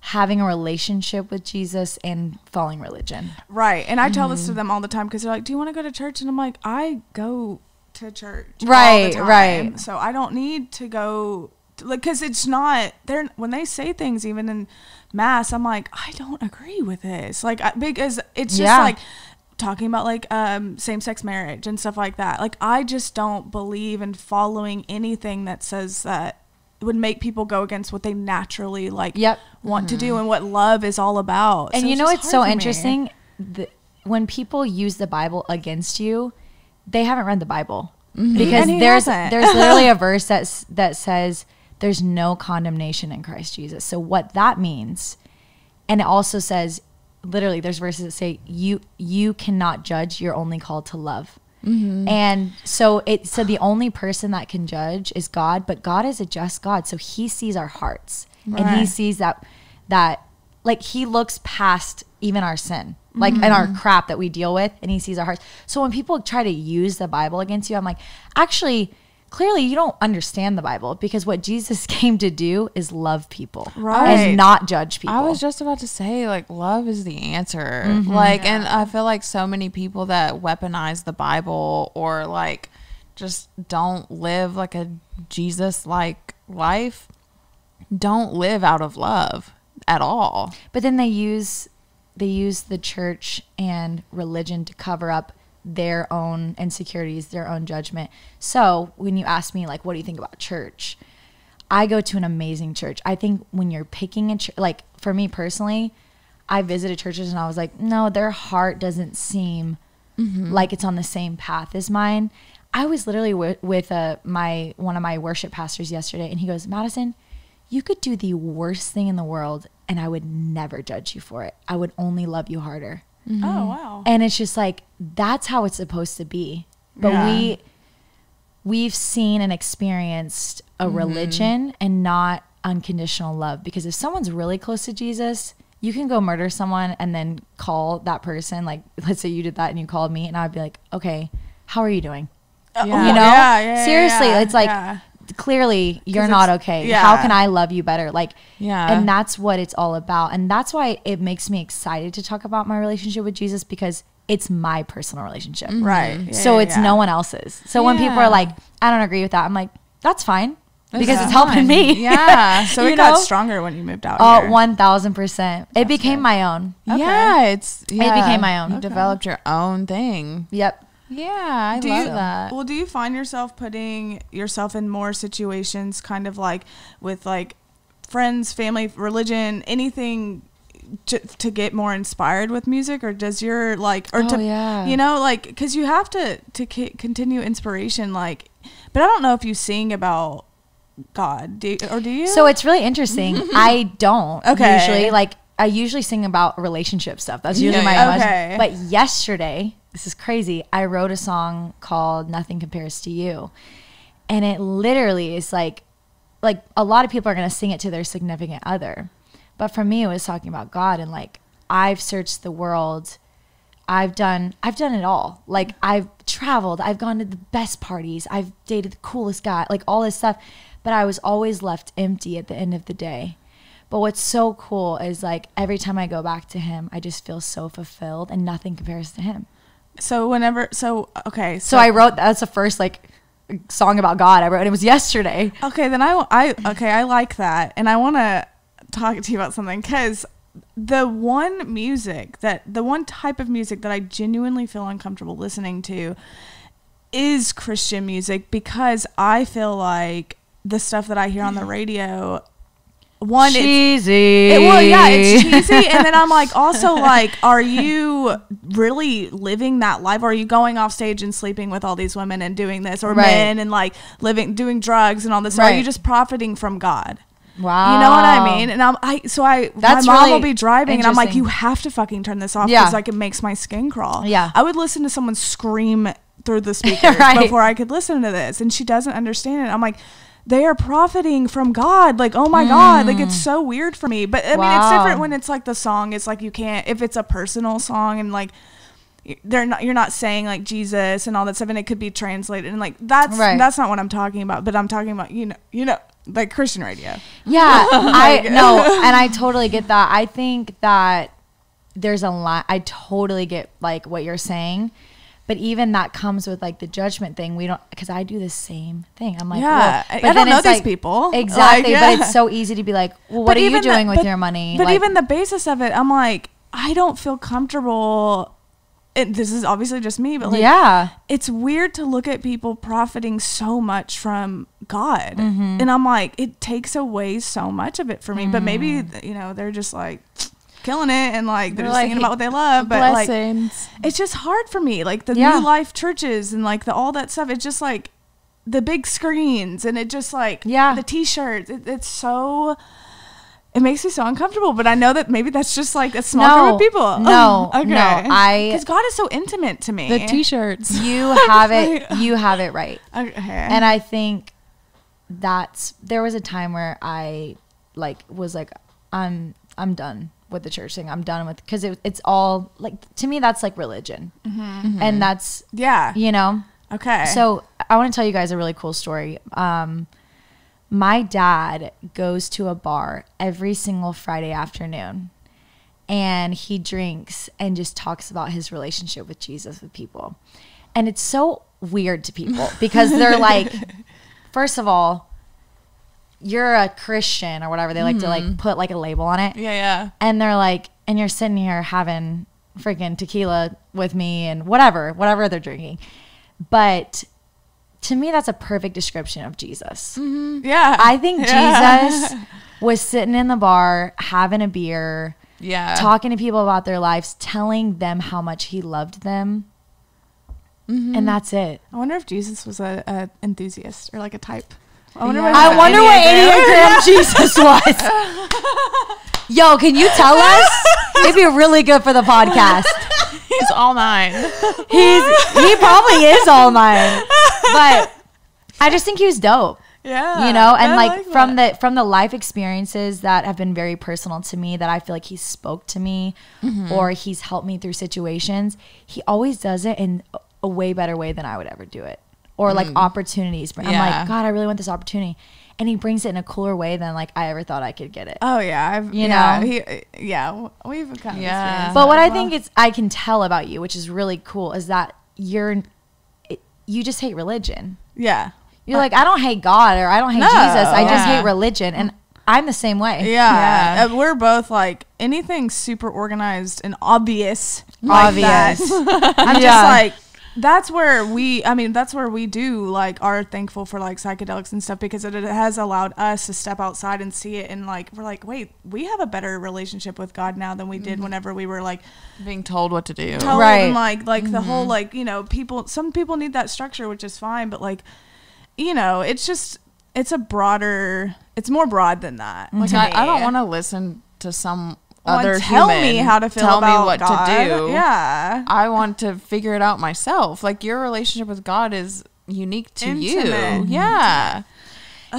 having a relationship with Jesus and following religion. Right. And I tell this to them all the time because they're like, do you want to go to church? And I'm like, I go to church all Right, the time. right. So I don't need to go like, because it's not, they're, when they say things even in mass, I'm like, I don't agree with this. Like, because it's just Yeah. like talking about like same-sex marriage and stuff like that. Like, I just don't believe in following anything that says that it would make people go against what they naturally like Yep. want to do and what love is all about. And So you know just what's so hard for me. interesting? When people use the Bible against you, they haven't read the Bible. Because And he there's hasn't. literally a verse that says there's no condemnation in Christ Jesus. So what that means, and it also says, literally there's verses that say you cannot judge, you're only called to love. And so the only person that can judge is God, but God is a just God. So he sees our hearts and he Right. sees that like he looks past even our sin, like and our crap that we deal with, and he sees our hearts. So when people try to use the Bible against you, I'm like, actually, clearly you don't understand the Bible, because what Jesus came to do is love people Right. and not judge people. I was just about to say, like, love is the answer. Like, and I feel like so many people that weaponize the Bible or like just don't live like a Jesus-like life don't live out of love at all. But then they use the church and religion to cover up their own insecurities, their own judgment. So when you ask me, like, what do you think about church? I go to an amazing church. I think when you're picking a church, like for me personally, I visited churches and I was like, no, their heart doesn't seem like it's on the same path as mine. I was literally with one of my worship pastors yesterday, and he goes, Madison, you could do the worst thing in the world and I would never judge you for it. I would only love you harder. Oh, wow. And it's just like, that's how it's supposed to be. But Yeah. we've seen and experienced a religion and not unconditional love. Because if someone's really close to Jesus, you can go murder someone and then call that person. Like, let's say you did that and you called me, and I'd be like, okay, how are you doing? Yeah. You know? Yeah, Seriously, yeah, it's like, yeah. clearly you're 'Cause not it's- okay. yeah. How can I love you better? Like, Yeah. and that's what it's all about. And that's why it makes me excited to talk about my relationship with Jesus, because it's my personal relationship. Right. Yeah, So yeah, it's yeah. no one else's. So when people Yeah. are like, I don't agree with that, I'm like, that's fine, because That's it's helping fine. me. Yeah. So You it got know? stronger when you moved out Oh, here. 1000%. It became my own. Okay. Yeah, it became my own. You developed your own thing. Yep. Yeah, I Do love you, that. Well, do you find yourself putting yourself in more situations kind of like with like friends, family, religion, anything to get more inspired with music? Or does your like, or Oh, to, yeah. you know, like, because you have to continue inspiration, like, but I don't know if you sing about God, do you? So it's really interesting. I don't Okay. usually, like, I usually sing about relationship stuff. That's usually Yeah, my yeah. emotion. Okay. But yesterday, this is crazy, I wrote a song called Nothing Compares to You. And it literally is like a lot of people are going to sing it to their significant other. But for me, it was talking about God, and like, I've searched the world. I've done it all. Like, I've traveled, I've gone to the best parties, I've dated the coolest guy, like all this stuff. But I was always left empty at the end of the day. But what's so cool is like every time I go back to him, I just feel so fulfilled, and nothing compares to him. So okay. So I wrote, that's the first like song about God I wrote, and it was yesterday. Okay, then I like that, and I want to talk to you about something, because the one type of music that I genuinely feel uncomfortable listening to is Christian music, because I feel like the stuff that I hear on the radio, cheesy. It's cheesy. And then I'm like, also like, are you really living that life? Or are you going off stage and sleeping with all these women and doing this, or men and like doing drugs and all this? Or are you just profiting from God? Wow. You know what I mean? And my mom really will be driving and I'm like, you have to fucking turn this off, because like it makes my skin crawl. Yeah. I would listen to someone scream through the speakers before I could listen to this. And she doesn't understand it. I'm like, they are profiting from God. Like, oh my God. Like, it's so weird for me. But I mean, it's different when it's like the song. It's like, you can't, if it's a personal song and like, you're not saying like Jesus and all that stuff, and it could be translated, and like that's not what I'm talking about. But I'm talking about, you know, like Christian radio. Yeah, I know, and I totally get that. I think that there's a lot. I totally get like what you're saying, but even that comes with like the judgment thing. We don't, because I do the same thing. I'm like, yeah, well, I don't know these people exactly. Like, But it's so easy to be like, well, what are you doing with your money? But like, even the basis of it, I'm like, I don't feel comfortable. This is obviously just me, but like, it's weird to look at people profiting so much from God. And I'm like, it takes away so much of it for me. But maybe, you know, they're just like killing it, and like they're just like, singing about what they love. But blessings. like, it's just hard for me. Like the New Life churches and like all that stuff. It's just like the big screens, and it just like the T-shirts. It's so. It makes me so uncomfortable, but I know that maybe that's just like a small group of people. No, okay. No, because God is so intimate to me. The T-shirts. You have it. You have it right. Okay. And I think there was a time where I like was like, I'm done with the church thing. I'm done with, because it's all like, to me that's like religion, and that's you know. Okay. So I want to tell you guys a really cool story. My dad goes to a bar every single Friday afternoon, and he drinks and just talks about his relationship with Jesus with people. And it's so weird to people, because they're like, first of all, you're a Christian or whatever. They like to like put like a label on it. Yeah. And they're like, and you're sitting here having freaking tequila with me and whatever they're drinking. But to me, that's a perfect description of Jesus. Yeah. I think Jesus was sitting in the bar, having a beer, talking to people about their lives, telling them how much he loved them. And that's it. I wonder if Jesus was a enthusiast or like a type. I wonder what Enneagram Jesus was. Yo, can you tell us? It'd be really good for the podcast. He's all 9. He probably is all 9. But I just think he was dope. Yeah. You know, and like from the life experiences that have been very personal to me, that I feel like he spoke to me or he's helped me through situations, he always does it in a way better way than I would ever do it. Or like opportunities. I'm like, God, I really want this opportunity. And he brings it in a cooler way than like I ever thought I could get it. Oh yeah. You know? We've kind of experienced But what that. I think I can tell about you, which is really cool, is that you just hate religion. Yeah. You're like, I don't hate God or I don't hate Jesus. I just hate religion. And I'm the same way. Yeah. We're both like, anything super organized and obvious. Like that. I'm just like, that's where we do like are thankful for like psychedelics and stuff, because it has allowed us to step outside and see it, and like we're like, wait, we have a better relationship with God now than we did whenever we were like being told what to do. Right. And like the whole like, you know, some people need that structure, which is fine, but like, you know, it's more broad than that. Like, I don't want to listen to some other tell human me how to feel tell about me what God. to do. Yeah. I want to figure it out myself. Like, your relationship with God is unique to Intimate. you. Yeah.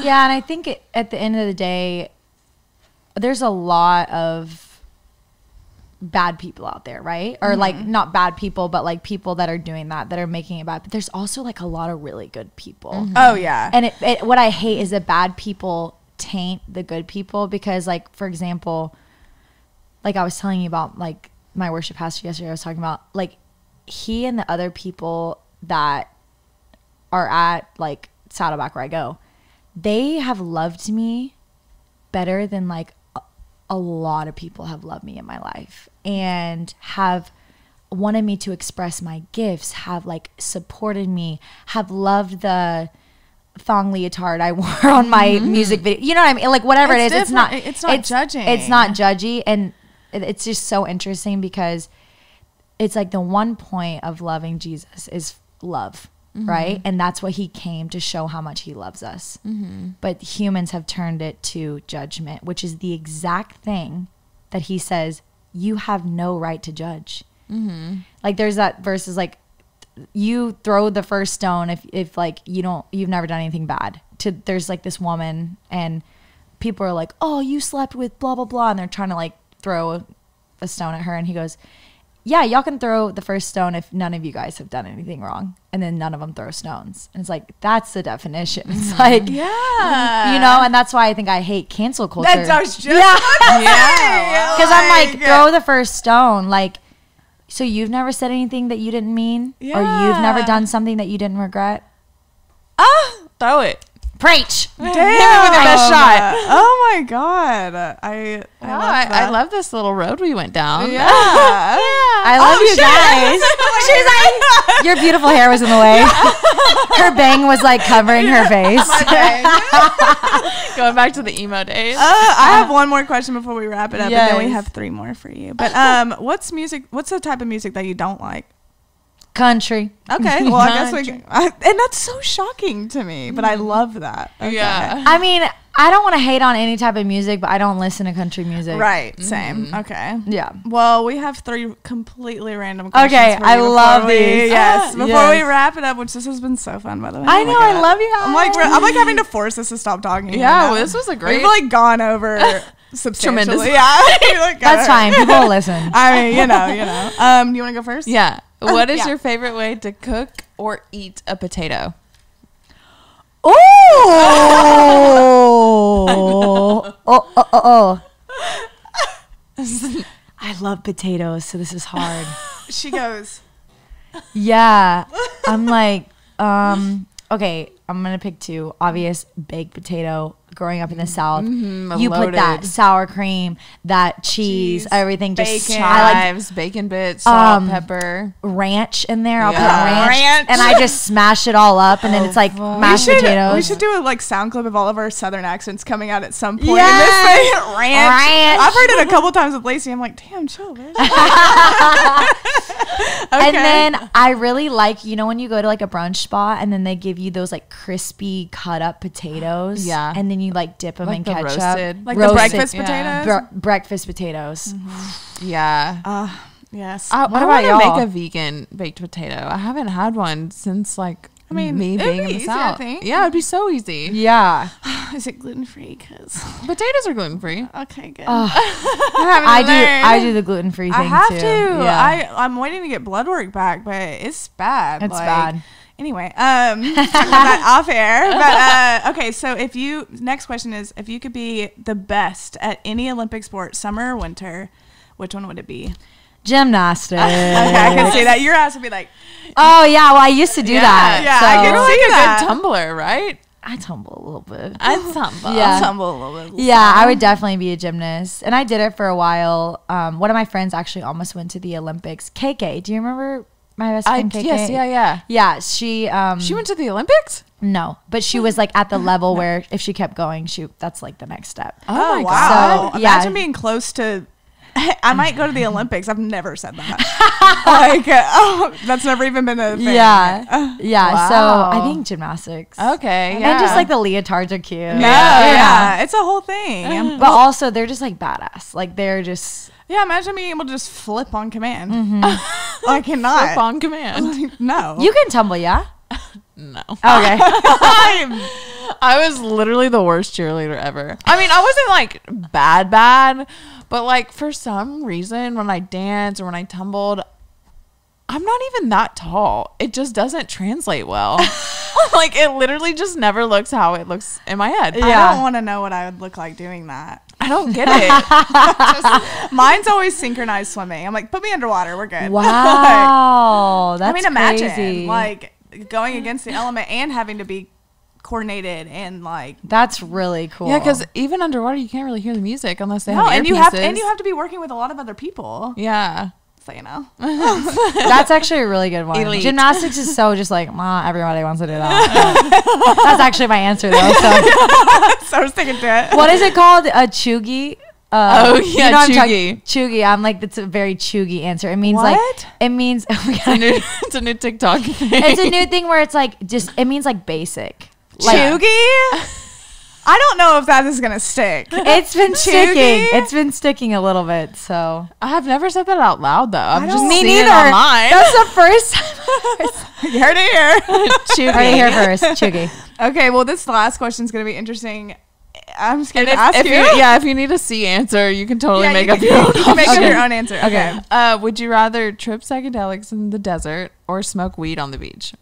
Yeah, and I think at the end of the day, there's a lot of bad people out there, right? Or like not bad people, but like people that are doing that are making it bad. But there's also like a lot of really good people. Oh yeah. And what I hate is that bad people taint the good people because, like, for example, like I was telling you about, like, my worship pastor yesterday, I was talking about, like, he and the other people that are at, like, Saddleback where I go, they have loved me better than, like, a lot of people have loved me in my life and have wanted me to express my gifts, have, like, supported me, have loved the thong leotard I wore on my music video. You know what I mean? Like, whatever it is, it's not judging. It's not judgy. And it's just so interesting because it's like the one point of loving Jesus is love, right? And that's what he came to show, how much he loves us. But humans have turned it to judgment, which is the exact thing that he says, you have no right to judge. Like, there's that verse is like, you throw the first stone if like you've never done anything bad. There's like this woman and people are like, oh, you slept with blah blah blah, and they're trying to like throw a stone at her, and he goes, yeah, y'all can throw the first stone if none of you guys have done anything wrong. And then none of them throw stones. And it's like, that's the definition. It's like, Yeah. you know, and that's why I think I hate cancel culture. That's I was just Yeah. Because I'm like, throw the first stone. Like, so you've never said anything that you didn't mean? Or you've never done something that you didn't regret? Throw it. Preach. Damn. Hit me with the best shot. Oh my God. I love that. I love this little road we went down. Yeah. I love you guys. She's like, your beautiful hair was in the way. Her bang was like covering her face. Going back to the emo days. I have one more question before we wrap it up, and then we Yes. have 3 more for you. But what's the type of music that you don't like? Country. Okay, well, I guess and that's so shocking to me, but I love that. Okay. Yeah. I mean, I don't want to hate on any type of music, but I don't listen to country music. Right, same. Okay. Yeah. Well, we have 3 completely random questions. Okay, for I you love before we- these. Yes, before we Yes. wrap it up, which this has been so fun, by the way. I Oh my know, I God. love you guys. I'm like having to force us to stop talking. Yeah, you know? well, this was a great- We've like gone over substantially. Tremendous. Yeah, Like, That's fine. People will listen. I mean, you know. Do you want to go first? Yeah. What is Yeah. your favorite way to cook or eat a potato? Oh. I love potatoes, so this is hard. She goes. Yeah. I'm like, okay, I'm going to pick 2. Obvious, baked potato. Growing up in the South, you put that loaded. sour cream, that cheese, everything. Just bacon. I like Chives, bacon bits, salt, pepper. ranch in there. I'll put Yeah. ranch, and I just smash it all up, and then it's like mashed potatoes. We should do a like sound clip of all of our Southern accents coming out at some point. Yes. In this thing. Ranch. Ranch. I've heard it a couple times with Lacey. I'm like, damn, chill, bitch. And then I really like, you know, when you go to like a brunch spot and then they give you those like crispy cut up potatoes. Yeah. And then you like dip them Like in the ketchup. roasted- Like Roasted- the breakfast yeah. potatoes. breakfast potatoes. Yeah. Yes. I What want about to y'all? make a vegan baked potato. I haven't had one since like me it'd being be in the easy, I South. think. Yeah, it'd be so easy. Yeah. Is it gluten free? Cause Potatoes are gluten free. okay, good. I do the gluten free thing I have too. to. Yeah. I'm waiting to get blood work back, but it's bad. It's bad. Anyway, talk about that off air. But okay, so next question is, if you could be the best at any Olympic sport, summer or winter, which one would it be? Gymnastics. Okay, I can see that. Your ass would be like, Oh yeah, well I used to do that. Yeah, so I can You're see like a that. good tumbler, right? I tumble a little bit. I tumble. Yeah. tumble a little bit. Yeah, I would definitely be a gymnast. And I did it for a while. One of my friends actually almost went to the Olympics. KK, do you remember my best friend KK? Yes, yeah. Yeah, she She went to the Olympics? no, but she was like at the level where if she kept going, that's like the next step. Oh, my wow. So, yeah. Imagine being close to. I might go to the Olympics. I've never said that. Like, that's never even been a thing. Yeah. Yeah. Wow. So I think gymnastics. Okay, yeah. And just like the leotards are cute. No, yeah. It's a whole thing. But also they're just like badass. Like they're just Yeah, imagine being able to just flip on command. I cannot. Flip on command. No. you can tumble, yeah? No. Okay. I was literally the worst cheerleader ever. I mean, I wasn't like bad, but like for some reason when I danced or when I tumbled, I'm not even that tall. It just doesn't translate well. Like it literally just never looks how it looks in my head. I Yeah. don't want to know what I would look like doing that. I don't get it. Mine's always synchronized swimming. I'm like, put me underwater. We're good. Wow, that's I mean, imagine crazy. like going against the element and having to be coordinated and like. That's really cool. Yeah, because even underwater, you can't really hear the music unless they No, have and you have earpieces. to be working with a lot of other people. Yeah. So you know. that's actually a really good one. Elite. Gymnastics is so just like, everybody wants to do that. That's actually my answer though. So So I was thinking to it. what is it called? A chuggy? Oh, yeah, what I'm chuggy. talking- chuggy. I'm like, that's a very chuggy answer. It means What? like, it means, It's a new TikTok thing. it's a new thing where it's like, just, it means like basic. Like, Chuggy? I don't know if that is gonna stick. it's been sticking. Chuggy? It's been sticking a little bit. So I've never said that out loud though. I've just me seen neither. it online. That's the first time. You heard it here. Right here first, chuggy. Okay, well, this last question is gonna be interesting. I'm scared And to ask if you. if you need a C answer, you can totally Yeah, make you up can- your own. You can make up Okay. your own answer. Okay. Would you rather trip psychedelics in the desert or smoke weed on the beach?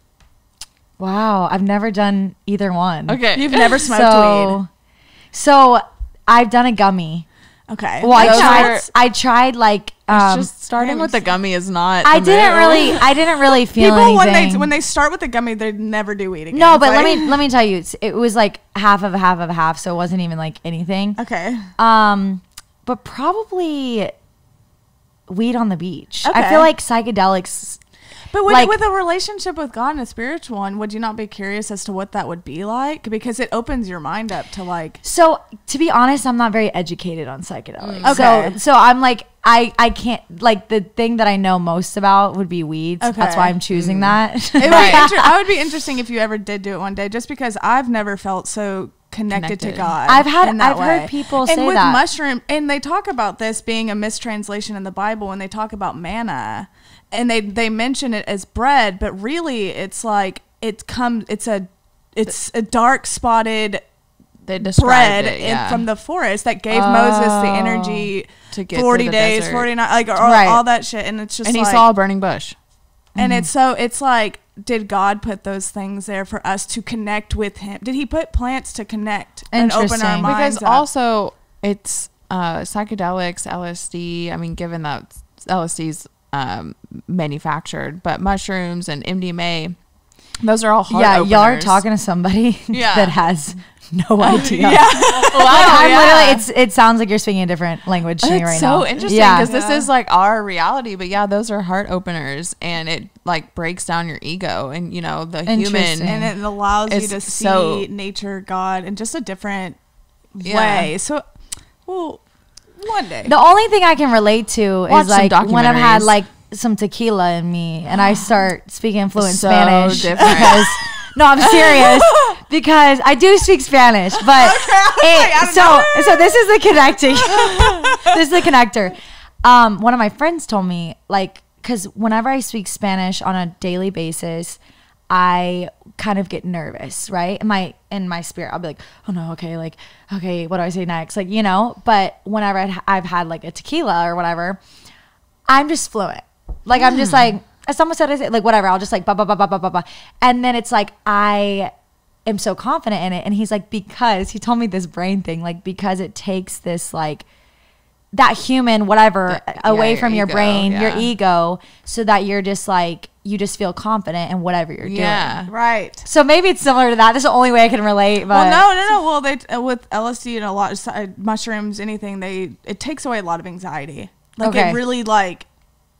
Wow, I've never done either one. Okay. You've never smoked weed. So I've done a gummy. Okay. Well, Those I tried like It's just starting with the gummy is not. I the didn't move. really feel people anything. when they start with the gummy, they never do weed again. no, It's but like- let me tell you, it was like half of a half of a half, so it wasn't even like anything. Okay. But probably weed on the beach. I Okay. feel like psychedelics. But Like- with a relationship with God and a spiritual one, would you not be curious as to what that would be like? Because it opens your mind up to like. So to be honest, I'm not very educated on psychedelics. Okay. So I'm like I can't like the thing that I know most about would be weeds. Okay. That's why I'm choosing that. It would be I would be interesting if you ever did do it one day, just because I've never felt so connected to Connected. God. I've heard people say and with that. mushroom, and they talk about this being a mistranslation in the Bible when they talk about manna, and they mention it as bread, but really it's like it's a dark spotted They described bread it, yeah. from the forest that gave Moses the energy To get 40 through the days, desert. 49, like Right. all that shit, and it's just and he like, saw a burning bush. and it's like, did God put those things there for us to connect with Him? Did He put plants to connect and open our Interesting. minds Because up? also it's psychedelics, LSD. I mean, given that LSD's manufactured, but mushrooms and MDMA, those are all heart Yeah, y'all are openers. talking to somebody Yeah. that has no idea. Wow, I'm yeah. literally, it sounds like you're speaking a different language to me It's right so now. interesting Yeah. because this is like our reality, but yeah, those are heart openers, and it like breaks down your ego and the human. Interesting. and it allows you It's to see so- nature, God, in just a different Yeah. way. So, well, one day. The only thing I can relate to Watch is some like when I've had documentaries. like some tequila in me and I start speaking fluent So Spanish. different. Because, no, I'm serious because I do speak Spanish, but so this is the connecting. This is the connector. One of my friends told me like because whenever I speak Spanish on a daily basis, I kind of get nervous, right? In my spirit, I'll be like, oh no, okay, like, okay, what do I say next? Like, but whenever I've had like a tequila or whatever, I'm just fluent. Like, I'm just like, as someone said, like, whatever, I'll just like, ba, ba, ba, ba, ba, ba, ba. And then it's like, I am so confident in it. And he's like, because he told me this brain thing, like, because it takes this, like, that human, whatever, away your from your ego, brain, your yeah. ego, so that you're just like, you just feel confident in whatever you're Yeah. doing. Right. So maybe it's similar to that. This is the only way I can relate. But Well, no. Well, they with LSD and a lot of mushrooms, anything, it takes away a lot of anxiety. Like Okay. it really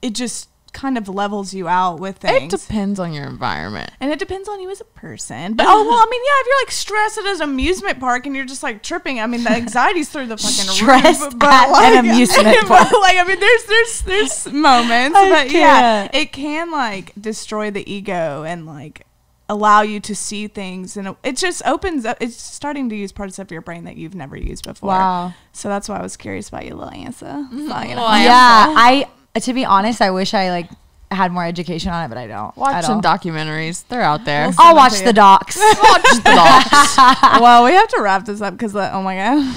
it just kind of levels you out with It things. depends on your environment. And it depends on you as a person. But if you're like stressed at an amusement park and you're just like tripping, I mean the anxiety's through the fucking Stressed roof. But at an amusement park. But like there's moments, I but yeah, can't. it can like destroy the ego and like allow you to see things, and it just opens up. It's starting to use parts of your brain that you've never used before. Wow. So that's why I was curious about your little answer. So, yeah, to be honest, I wish I like had more education on it, but I don't. Watch at some all. documentaries. They're out there. We'll I'll send them watch to the you. docs. Watch the docs. Well, we have to wrap this up because oh my god,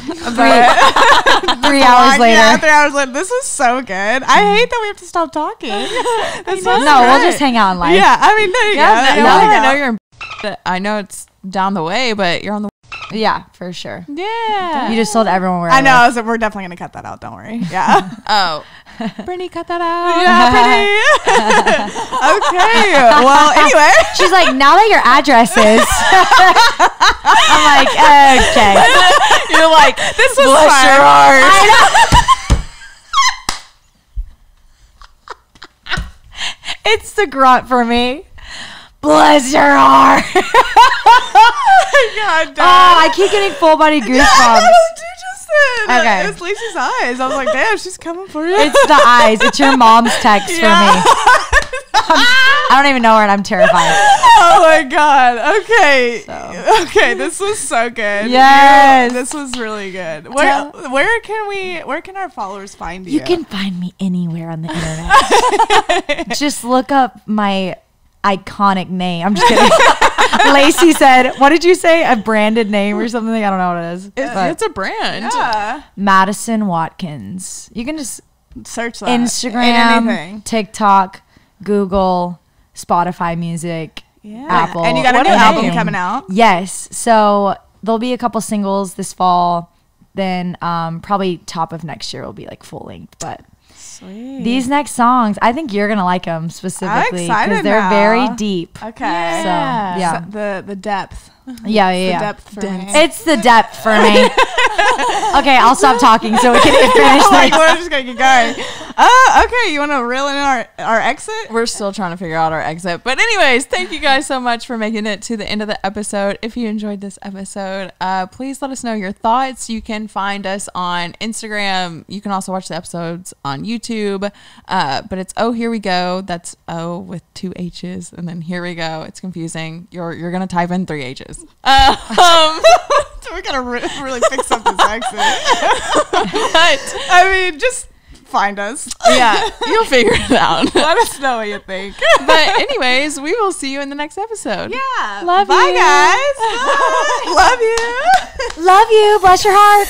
3 hours later. Yeah, 3 hours later. This was so good. I hate that we have to stop talking. This was No, we'll great. just hang out in life. Yeah, I mean, there you go. Yeah, There you now go. that I know you're in I know it's down the way, but you're on the. Yeah, for sure. Yeah. You just told everyone where I know. live. I was like, we're definitely gonna cut that out. Don't worry. Yeah. Oh, Brittany, cut that out. Yeah, pretty. Okay. Well, anyway. She's like, now that your address is. I'm like, okay. You're like, This was bless fun. your heart. It's the grunt for me. Bless your heart. God, I keep getting full body goosebumps. I know, dude, just then. Okay. It was Lacey's eyes. I was like, damn, she's coming for you. It's the eyes. It's your mom's text for me. I don't even know her, and I'm terrified. Oh my God. Okay. So. Okay. This was so good. Yes. This was really good. Where can our followers find you? You can find me anywhere on the internet. Just look up my iconic name. I'm just kidding. Lacey said, what did you say? A branded name or something? I don't know what it is. But It's a brand. Yeah. Madison Watkins. You can just Search that. Instagram, Anything. TikTok, Google, Spotify Music, Yeah. Apple. And you got a new album coming out. Yes. So there'll be a couple singles this fall. Then probably top of next year will be like full length. But Sweet. these next songs, I think you're gonna like them specifically excited they're now. very deep. Okay. So yeah, So the depth. yeah. The depth for me. It's the depth for me. Okay, I'll stop talking so we can finish Like, this. we're just gonna get going. Okay. You want to reel in our exit? We're still trying to figure out our exit. But anyways, thank you guys so much for making it to the end of the episode. If you enjoyed this episode, please let us know your thoughts. You can find us on Instagram. You can also watch the episodes on YouTube. But it's Oh Here We Go. That's O with 2 H's. And then Here We Go. It's confusing. You're going to type in 3 H's. We gotta really fix up this exit. I mean, just find us. Yeah, you'll figure it out. Let us know what you think. But anyways, we will see you in the next episode. Yeah. Love Bye, you. guys. Bye. Love you. Love you. Bless your heart.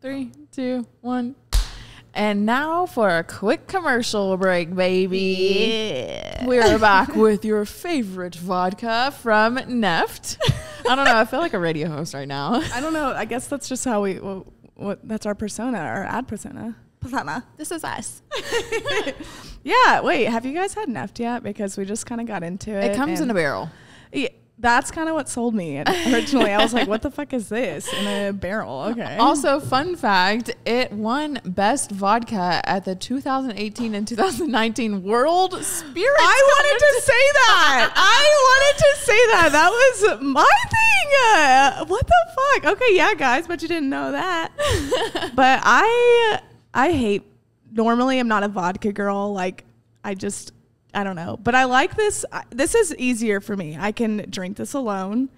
Three, two, one. And now for a quick commercial break, baby. We're back with your favorite vodka from Neft. I don't know. I feel like a radio host right now. I don't know. I guess that's just how we. That's our persona, our ad persona. This is us. Yeah. Wait. Have you guys had Neft yet? Because we just kind of got into it. It comes in a barrel. Yeah, that's kind of what sold me originally. I was like, "What the fuck is this in a barrel?" Okay. Also, fun fact, it won Best Vodka at the 2018 and 2019 World Spirits. I wanted to say that. That was my thing. What the fuck? Okay, yeah, guys, but you didn't know that. But I hate. Normally, I'm not a vodka girl. Like, I don't know. But I like this. This is easier for me. I can drink this alone,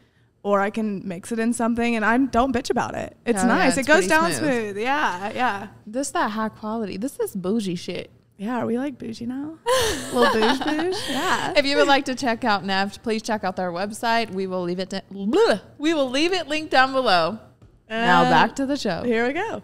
or I can mix it in something, and I don't bitch about it. It's nice. it's It goes pretty down smooth. smooth. Yeah. That high quality. This is bougie shit. Yeah, are we like bougie now? Little bouge. Yeah. If you would like to check out Neft, please check out their website. We will leave it linked down below. Now back to the show. Here we go.